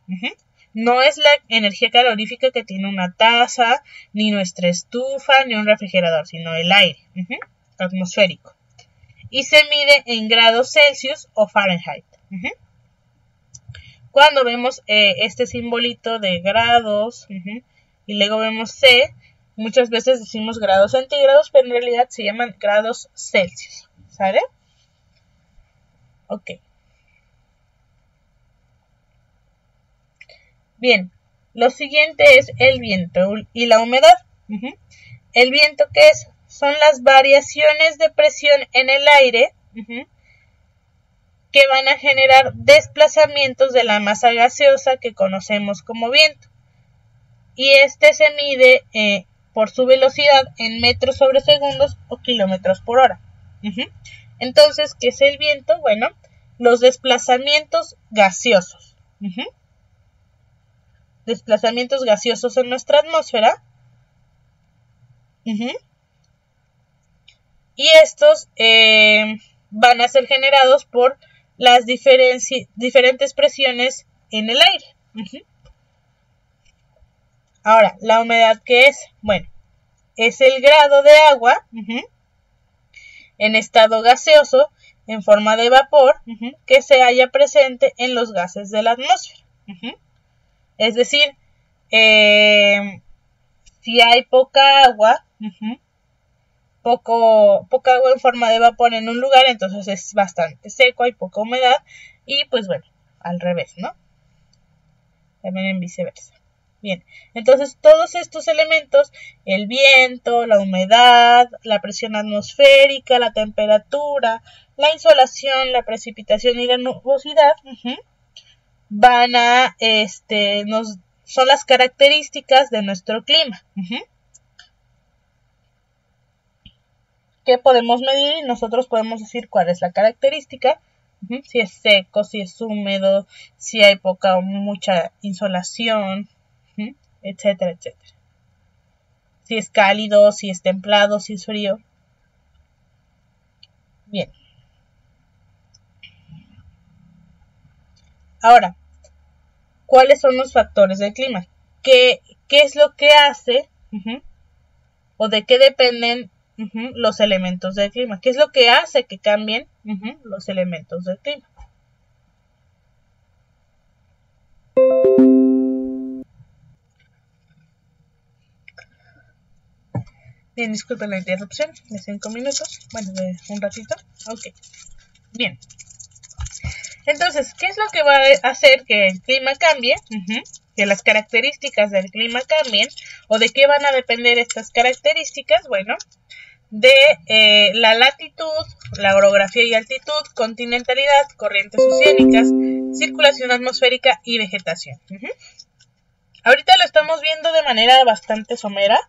No es la energía calorífica que tiene una taza, ni nuestra estufa, ni un refrigerador, sino el aire atmosférico. Y se mide en grados Celsius o Fahrenheit. Cuando vemos este simbolito de grados y luego vemos C, muchas veces decimos grados centígrados, pero en realidad se llaman grados Celsius. ¿Sale? Ok. Bien, lo siguiente es el viento y la humedad. El viento, ¿qué es? Son las variaciones de presión en el aire que van a generar desplazamientos de la masa gaseosa que conocemos como viento. Y este se mide por su velocidad en metros sobre segundos o kilómetros por hora. Entonces, ¿qué es el viento? Bueno, los desplazamientos gaseosos. Desplazamientos gaseosos en nuestra atmósfera. Y estos van a ser generados por las diferentes presiones en el aire. Ahora, ¿la humedad qué es? Bueno, es el grado de agua en estado gaseoso, en forma de vapor, que se halla presente en los gases de la atmósfera. Es decir, si hay poca agua, poca agua en forma de vapor en un lugar, entonces es bastante seco, hay poca humedad, y pues bueno, al revés, ¿no? También en viceversa. Bien, entonces todos estos elementos, el viento, la humedad, la presión atmosférica, la temperatura, la insolación, la precipitación y la nubosidad, van a, son las características de nuestro clima. ¿Qué podemos medir? Nosotros podemos decir cuál es la característica. Si es seco, si es húmedo, si hay poca o mucha insolación, etcétera, etcétera. Si es cálido, si es templado, si es frío. Bien. Ahora, ¿cuáles son los factores del clima? ¿Qué es lo que hace o de qué dependen los elementos del clima? ¿Qué es lo que hace que cambien los elementos del clima? Bien, disculpen la interrupción de 5 minutos, bueno, de un ratito. Ok, bien. Entonces, ¿qué es lo que va a hacer que el clima cambie? Que las características del clima cambien. ¿O de qué van a depender estas características? Bueno, de la latitud, la orografía y altitud, continentalidad, corrientes oceánicas, circulación atmosférica y vegetación. Ahorita lo estamos viendo de manera bastante somera,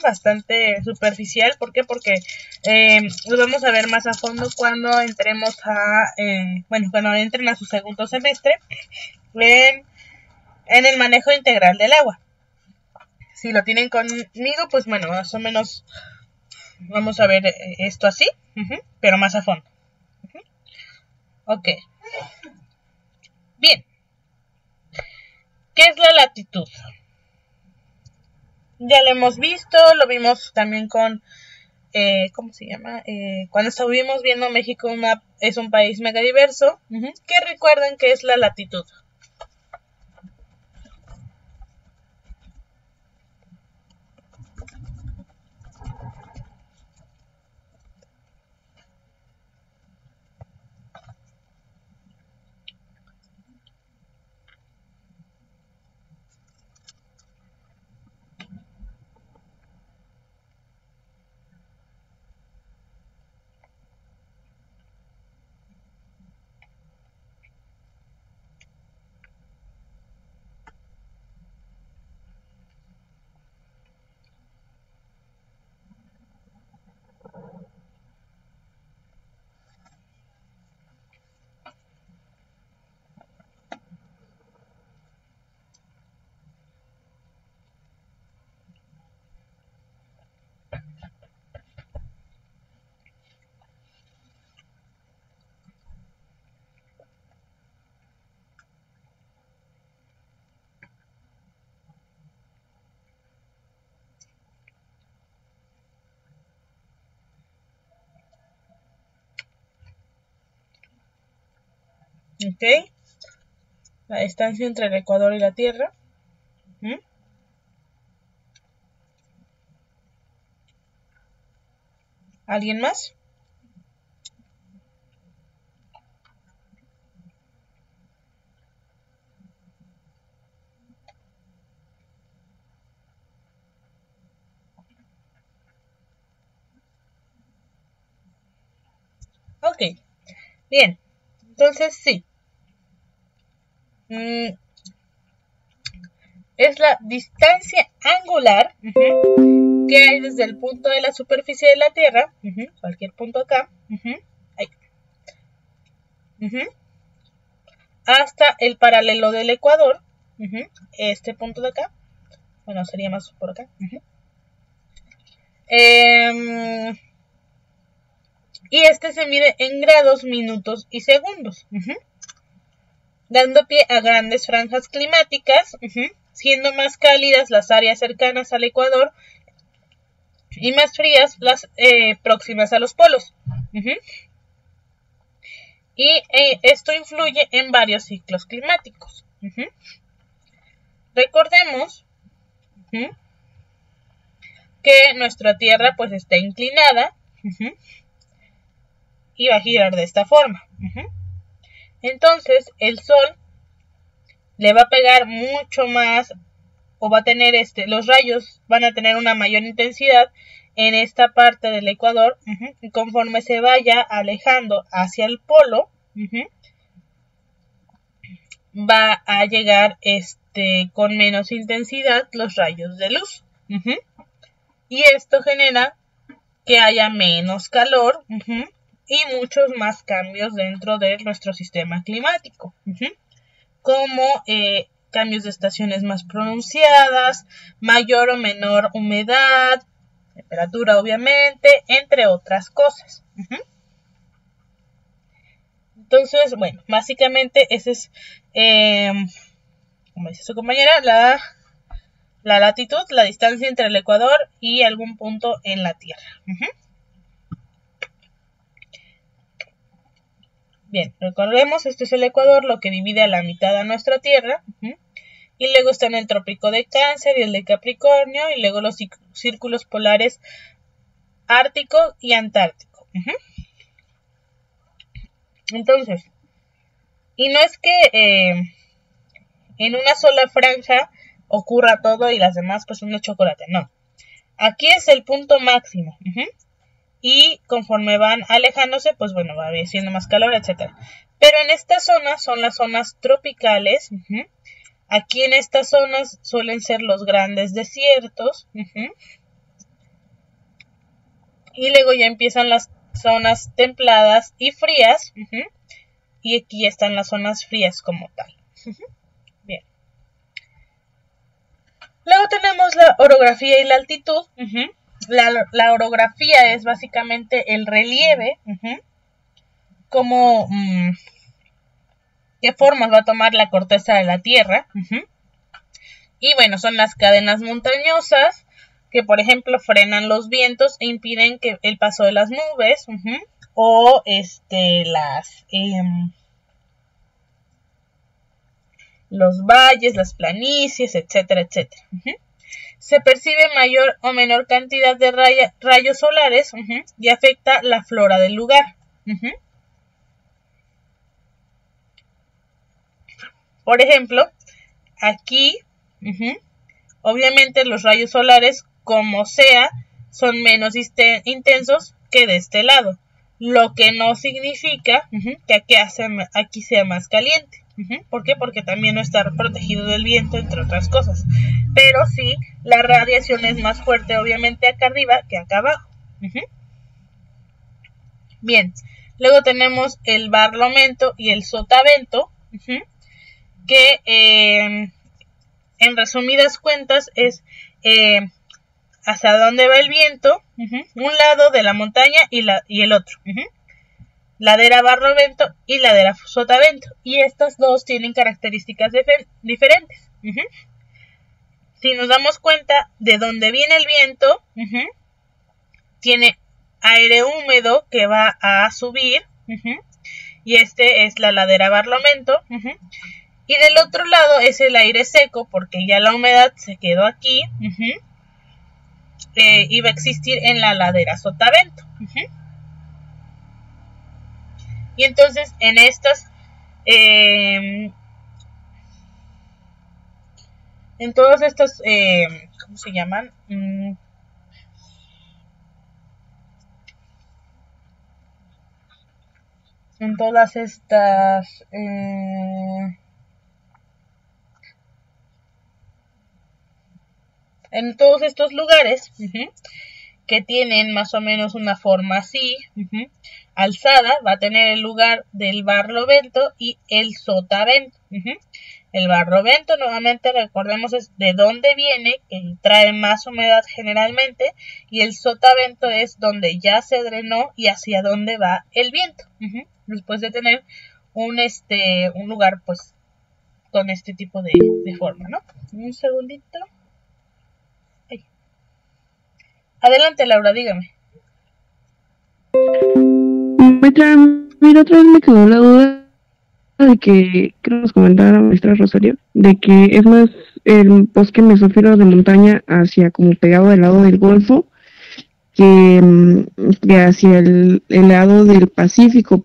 bastante superficial. ¿Por qué? Porque lo vamos a ver más a fondo cuando entremos cuando entren a su segundo semestre en el manejo integral del agua. Si lo tienen conmigo, pues bueno, más o menos vamos a ver esto así, pero más a fondo. Ok. Bien. ¿Qué es la latitud? Ya lo hemos visto, lo vimos también con, ¿cómo se llama? Cuando estuvimos viendo México es un país megadiverso, que recuerden que es la latitud. Ok. La distancia entre el Ecuador y la Tierra. ¿Alguien más? Ok, bien, entonces sí. Es la distancia angular que hay desde el punto de la superficie de la Tierra, cualquier punto acá, ahí, hasta el paralelo del ecuador, este punto de acá, bueno, sería más por acá, y este se mide en grados, minutos y segundos, dando pie a grandes franjas climáticas, siendo más cálidas las áreas cercanas al ecuador y más frías las próximas a los polos. Y esto influye en varios ciclos climáticos. Recordemos que nuestra Tierra pues está inclinada y va a girar de esta forma. Entonces el Sol le va a pegar mucho más, o va a tener los rayos van a tener una mayor intensidad en esta parte del ecuador, y conforme se vaya alejando hacia el polo, va a llegar con menos intensidad los rayos de luz, y esto genera que haya menos calor y muchos más cambios dentro de nuestro sistema climático, como cambios de estaciones más pronunciadas, mayor o menor humedad, temperatura obviamente, entre otras cosas. Entonces, bueno, básicamente ese es, como dice su compañera, la latitud, la distancia entre el ecuador y algún punto en la Tierra. Bien, recordemos, este es el ecuador, lo que divide a la mitad a nuestra Tierra. Y luego están el trópico de Cáncer y el de Capricornio, y luego los círculos polares ártico y antártico. Entonces, y no es que en una sola franja ocurra todo y las demás pues son de chocolate, no. Aquí es el punto máximo. Y conforme van alejándose, pues bueno, va siendo más calor, etc. Pero en esta zona son las zonas tropicales. Aquí en estas zonas suelen ser los grandes desiertos. Y luego ya empiezan las zonas templadas y frías. Y aquí ya están las zonas frías como tal. Bien. Luego tenemos la orografía y la altitud. La orografía es básicamente el relieve, como qué formas va a tomar la corteza de la Tierra. Y bueno, son las cadenas montañosas que, por ejemplo, frenan los vientos e impiden que el paso de las nubes, o los valles, las planicies, etcétera, etcétera. Se percibe mayor o menor cantidad de rayos solares y afecta la flora del lugar. Por ejemplo, aquí, obviamente los rayos solares, como sea, son menos intensos que de este lado, lo que no significa que aquí sea más caliente. ¿Por qué? Porque también no está protegido del viento, entre otras cosas. Pero sí, la radiación es más fuerte, obviamente, acá arriba que acá abajo. Bien, luego tenemos el barlovento y el sotavento, que en resumidas cuentas es hacia dónde va el viento, un lado de la montaña y el otro. Ladera barlovento y ladera sotavento, y estas dos tienen características diferentes. Si nos damos cuenta de dónde viene el viento, tiene aire húmedo que va a subir, y es la ladera barlovento, y del otro lado es el aire seco, porque ya la humedad se quedó aquí, y va a existir en la ladera sotavento. Y entonces en estas, en todos estos, ¿cómo se llaman? en todas estas en todos estos lugares que tienen más o menos una forma así, alzada, va a tener el lugar del barlovento y el sotavento. El barlovento, nuevamente recordemos, es de dónde viene, que trae más humedad generalmente, y el sotavento es donde ya se drenó y hacia dónde va el viento. Después de tener un lugar pues con este tipo de forma, ¿no? Un segundito. Ay. Adelante, Laura, dígame. Mira, otra vez me quedó la duda de que creo que nos comentaba la maestra Rosario, de que es más el bosque mesófilo de montaña hacia como pegado del lado del Golfo que hacia el lado del Pacífico,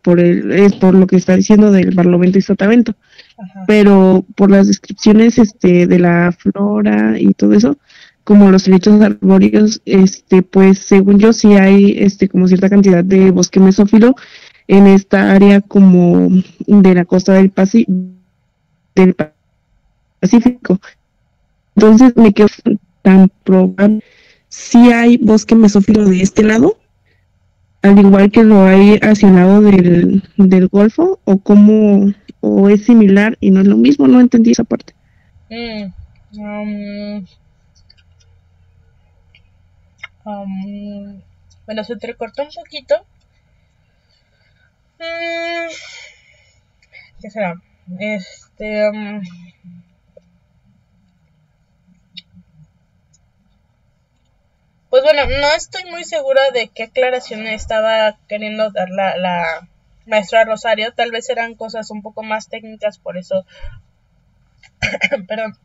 es por lo que está diciendo del Barlovento y Sotavento. Ajá. Pero por las descripciones de la flora y todo eso, como los helechos arbóreos, pues según yo sí hay como cierta cantidad de bosque mesófilo en esta área como de la costa del Pacífico. Entonces me quedo tan probable si hay bosque mesófilo de este lado, al igual que lo hay hacia el lado del Golfo, o es similar y no es lo mismo. No entendí esa parte. Bueno, se entrecortó un poquito. ¿Qué será? Pues bueno, no estoy muy segura de qué aclaración estaba queriendo dar la maestra Rosario. Tal vez eran cosas un poco más técnicas, por eso, perdón,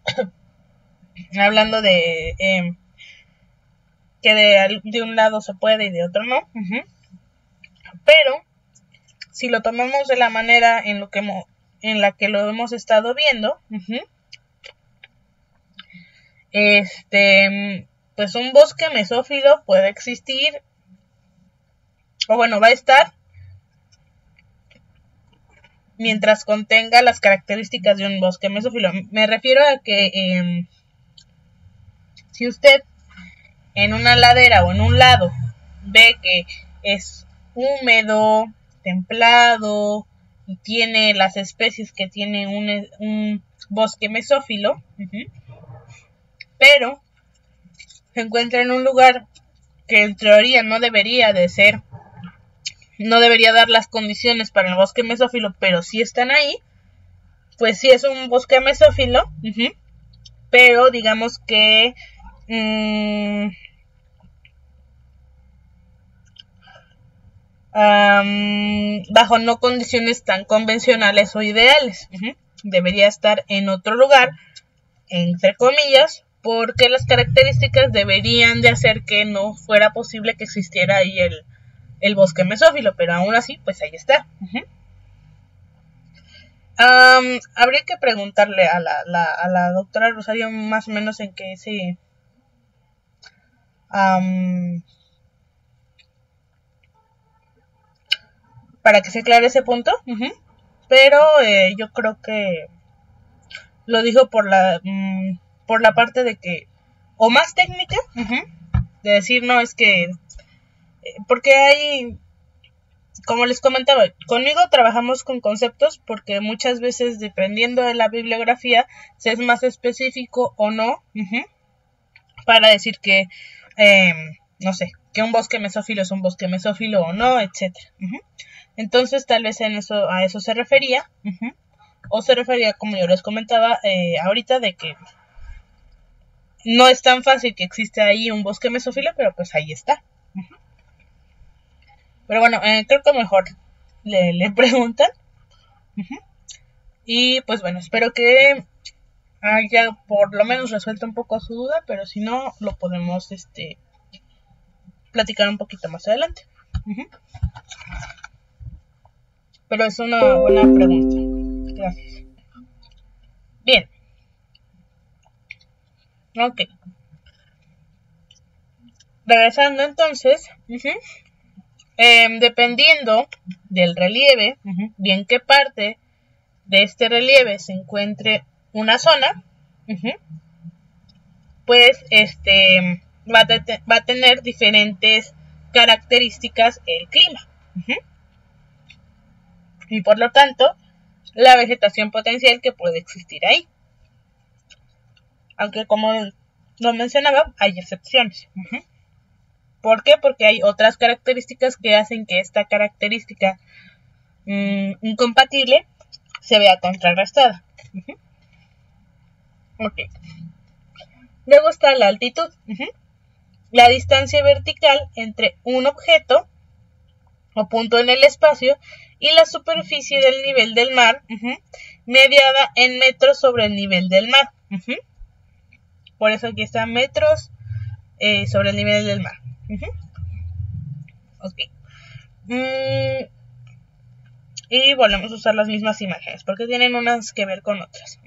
hablando de que de un lado se puede y de otro no. Pero si lo tomamos de la manera en la que lo hemos estado viendo, pues un bosque mesófilo puede existir, o bueno, va a estar mientras contenga las características de un bosque mesófilo. Me refiero a que si usted en una ladera o en un lado ve que es húmedo, templado y tiene las especies que tiene un bosque mesófilo, pero se encuentra en un lugar que en teoría no debería dar las condiciones para el bosque mesófilo, pero sí están ahí, pues sí es un bosque mesófilo, pero digamos que bajo no condiciones tan convencionales o ideales. Debería estar en otro lugar, entre comillas, porque las características deberían de hacer que no fuera posible que existiera ahí el bosque mesófilo, pero aún así, pues ahí está. Habría que preguntarle a la doctora Rosario más o menos en qué se para que se aclare ese punto, pero yo creo que lo dijo por la parte de que, o más técnica, de decir, no, es que porque hay, como les comentaba, conmigo trabajamos con conceptos porque muchas veces, dependiendo de la bibliografía, se es más específico o no, para decir que, no sé, que un bosque mesófilo es un bosque mesófilo o no, etcétera. Entonces, tal vez a eso se refería, o se refería, como yo les comentaba ahorita, de que no es tan fácil que existe ahí un bosque mesófilo, pero pues ahí está. Pero bueno, creo que mejor le preguntan. Y pues bueno, espero que haya por lo menos resuelto un poco su duda, pero si no, lo podemos platicar un poquito más adelante. Pero es una buena pregunta. Gracias. Bien. Ok. Regresando entonces, Dependiendo del relieve, y en qué parte de este relieve se encuentre una zona, pues va a tener diferentes características el clima. Y por lo tanto, la vegetación potencial que puede existir ahí. Aunque como lo mencionaba, hay excepciones. ¿Por qué? Porque hay otras características que hacen que esta característica incompatible se vea contrarrestada. Ok. Luego está la altitud. La distancia vertical entre un objeto o punto en el espacio y la superficie del nivel del mar, mediada en metros sobre el nivel del mar. Por eso aquí está metros sobre el nivel del mar. Ok. Y volvemos a usar las mismas imágenes porque tienen unas que ver con otras.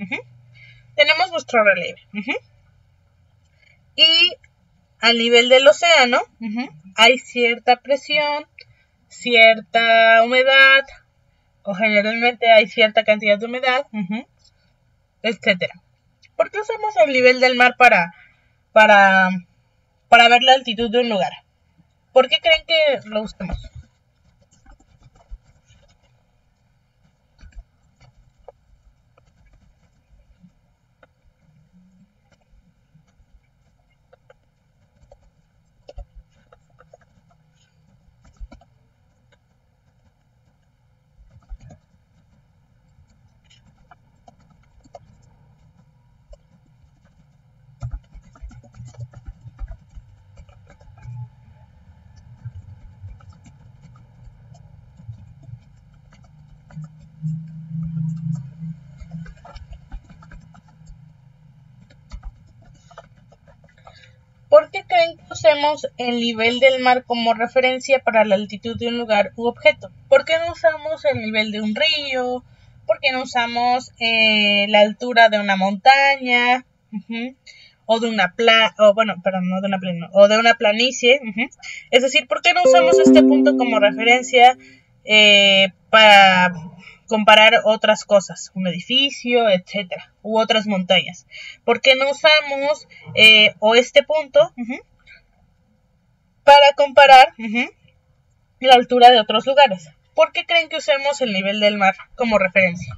Tenemos nuestro relieve. Y al nivel del océano hay cierta presión, cierta humedad, o generalmente hay cierta cantidad de humedad, etcétera. ¿Por qué usamos el nivel del mar para ver la altitud de un lugar? ¿Por qué creen que lo usamos? ¿Por qué creen que usemos el nivel del mar como referencia para la altitud de un lugar u objeto? ¿Por qué no usamos el nivel de un río? ¿Por qué no usamos la altura de una montaña? O de una o de una planicie. Es decir, ¿por qué no usamos este punto como referencia para comparar otras cosas, un edificio, etcétera, u otras montañas? ¿Por qué no usamos este punto para comparar la altura de otros lugares? ¿Por qué creen que usemos el nivel del mar como referencia?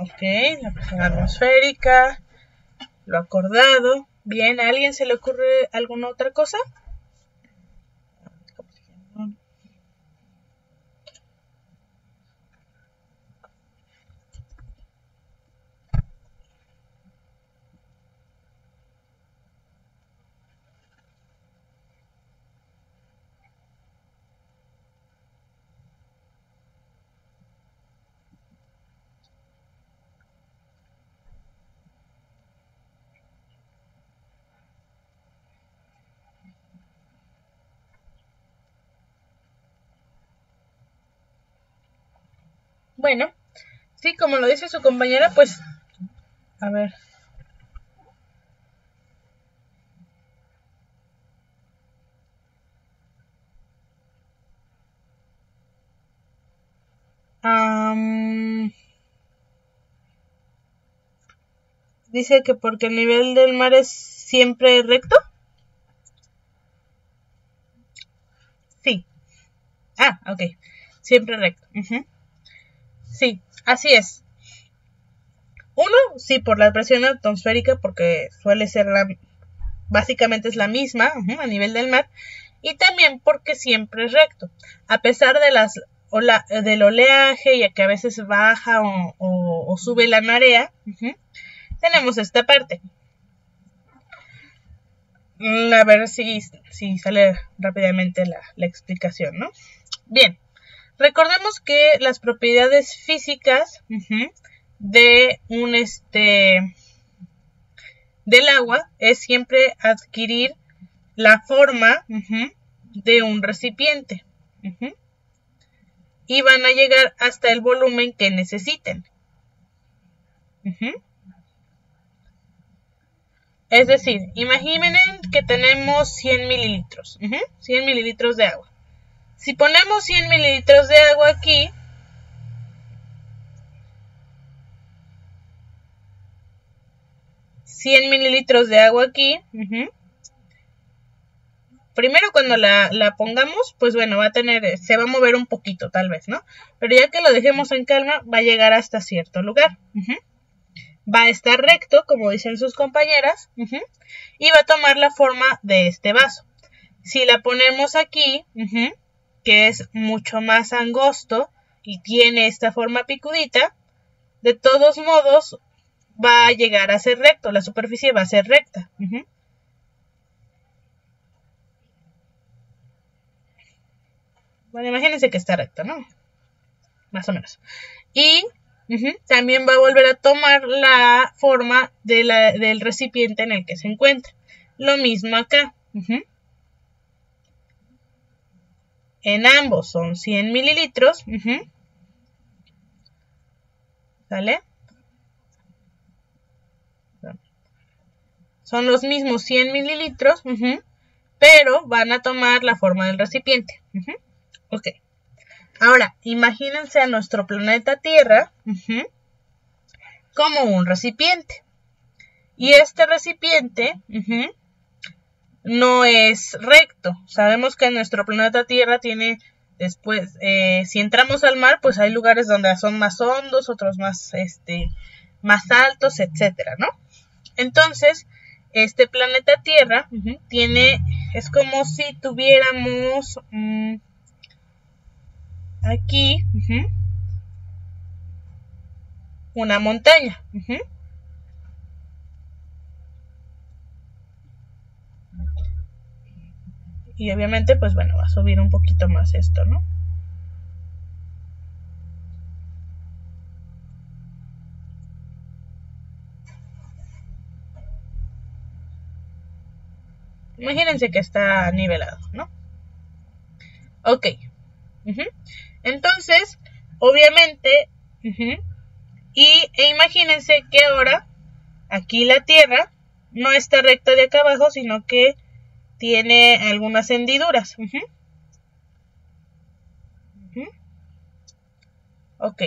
Ok, la presión atmosférica, lo acordado. Bien, ¿a alguien se le ocurre alguna otra cosa? Bueno, sí, como lo dice su compañera, pues, a ver. Dice que porque el nivel del mar es siempre recto. Sí. Ah, ok. Siempre recto. Sí, así es. Uno, sí, por la presión atmosférica, porque suele ser básicamente es la misma a nivel del mar. Y también porque siempre es recto. A pesar de del oleaje, y a que a veces baja o sube la marea, tenemos esta parte. A ver si sale rápidamente la explicación, ¿no? Bien, recordemos que las propiedades físicas de del agua es siempre adquirir la forma de un recipiente y van a llegar hasta el volumen que necesiten. Es decir, imaginen que tenemos 100 mililitros, 100 mililitros de agua. Si ponemos 100 mililitros de agua aquí, primero cuando la pongamos, pues bueno, se va a mover un poquito tal vez, ¿no? Pero ya que lo dejemos en calma, va a llegar hasta cierto lugar. Va a estar recto, como dicen sus compañeras, y va a tomar la forma de este vaso. Si la ponemos aquí, que es mucho más angosto y tiene esta forma picudita, de todos modos va a llegar a ser recto, la superficie va a ser recta. Bueno, imagínense que está recta, ¿no? Más o menos. Y también va a volver a tomar la forma del recipiente en el que se encuentra. Lo mismo acá. En ambos son 100 mililitros. ¿Sale? Son los mismos 100 mililitros, pero van a tomar la forma del recipiente. Ok. Ahora, imagínense a nuestro planeta Tierra como un recipiente. Y este recipiente no es recto. Sabemos que nuestro planeta Tierra tiene después, si entramos al mar, pues hay lugares donde son más hondos, otros más altos, etcétera, ¿no? Entonces, este planeta Tierra es como si tuviéramos aquí una montaña. Y obviamente, pues bueno, va a subir un poquito más esto, ¿no? Imagínense que está nivelado, ¿no? Ok. Entonces, obviamente, imagínense que ahora aquí la Tierra no está recta de acá abajo, sino que tiene algunas hendiduras. Ok.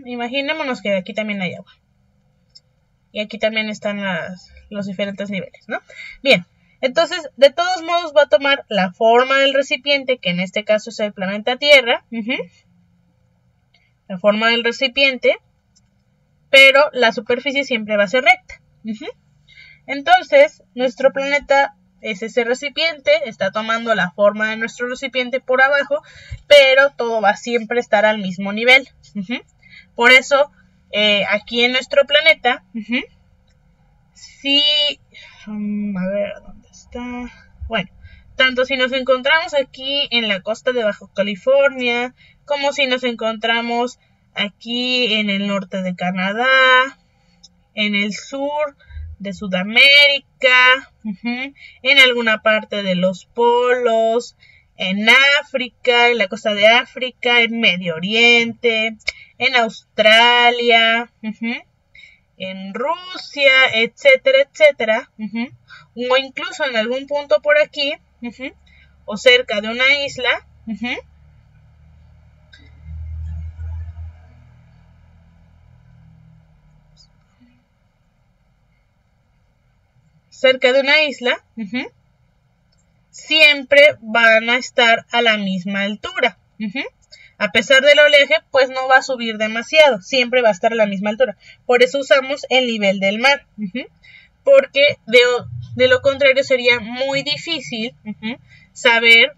Imaginémonos que aquí también hay agua. Y aquí también están los diferentes niveles, ¿no? Bien, entonces, de todos modos va a tomar la forma del recipiente, que en este caso es el planeta Tierra. La forma del recipiente, pero la superficie siempre va a ser recta. Entonces, nuestro planeta es ese recipiente, está tomando la forma de nuestro recipiente por abajo, pero todo va a siempre estar al mismo nivel. Por eso, aquí en nuestro planeta, a ver, ¿dónde está? Bueno, tanto si nos encontramos aquí en la costa de Baja California, como si nos encontramos aquí en el norte de Canadá, en el sur de Sudamérica, en alguna parte de los polos, en África, en la costa de África, en Medio Oriente, en Australia, en Rusia, etcétera, etcétera, o incluso en algún punto por aquí, o cerca de una isla, siempre van a estar a la misma altura. A pesar del oleaje, pues no va a subir demasiado, siempre va a estar a la misma altura. Por eso usamos el nivel del mar, porque de lo contrario sería muy difícil saber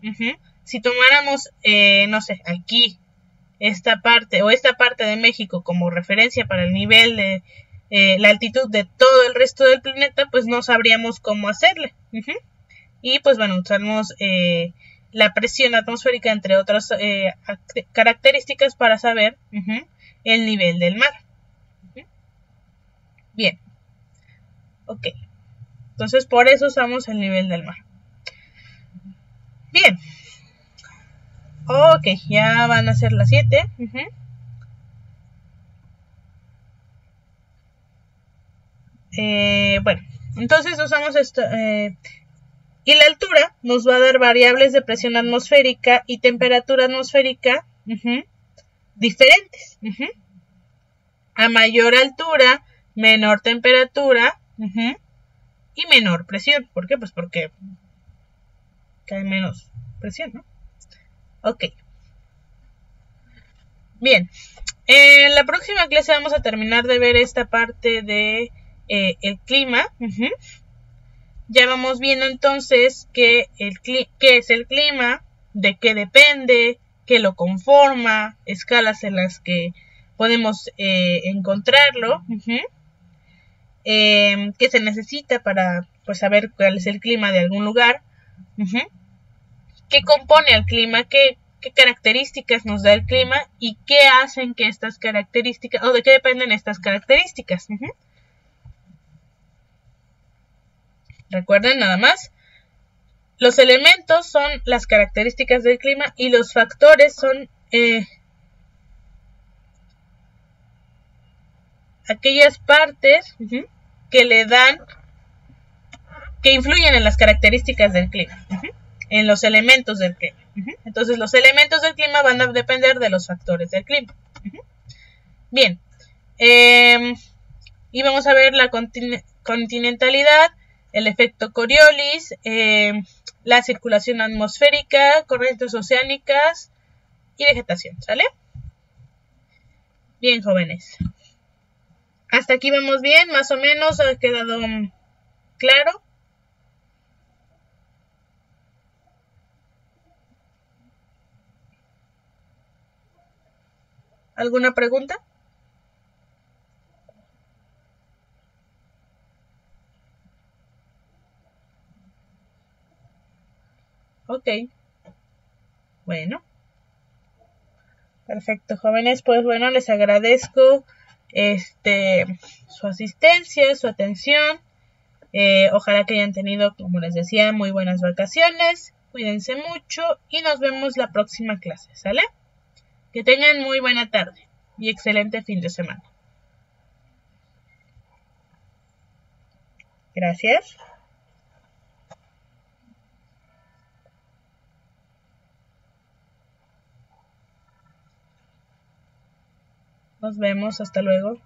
si tomáramos, no sé, aquí esta parte o esta parte de México como referencia para el nivel de la altitud de todo el resto del planeta, pues no sabríamos cómo hacerle. Y pues bueno, usamos la presión atmosférica, entre otras características, para saber el nivel del mar. Bien. Ok. Entonces por eso usamos el nivel del mar. Bien. Ok, ya van a ser las 7. Bueno, entonces usamos esto. Y la altura nos va a dar variables de presión atmosférica y temperatura atmosférica diferentes. A mayor altura, menor temperatura y menor presión. ¿Por qué? Pues porque cae menos presión, ¿no? Ok. Bien. En la próxima clase vamos a terminar de ver esta parte de el clima. Ya vamos viendo entonces qué es el clima, de qué depende, qué lo conforma, escalas en las que podemos encontrarlo, qué se necesita para pues, saber cuál es el clima de algún lugar, qué compone al clima, qué características nos da el clima y qué hacen que estas características, o de qué dependen estas características. Recuerden nada más, los elementos son las características del clima y los factores son aquellas partes que le dan, que influyen en las características del clima, en los elementos del clima. Entonces los elementos del clima van a depender de los factores del clima. Bien, y vamos a ver la continentalidad, el efecto Coriolis, la circulación atmosférica, corrientes oceánicas y vegetación, ¿sale? Bien, jóvenes. Hasta aquí vamos bien, más o menos, ha quedado claro. ¿Alguna pregunta? Ok. Bueno. Perfecto, jóvenes. Pues bueno, les agradezco su asistencia, su atención. Ojalá que hayan tenido, como les decía, muy buenas vacaciones. Cuídense mucho y nos vemos la próxima clase, ¿sale? Que tengan muy buena tarde y excelente fin de semana. Gracias. Nos vemos, hasta luego.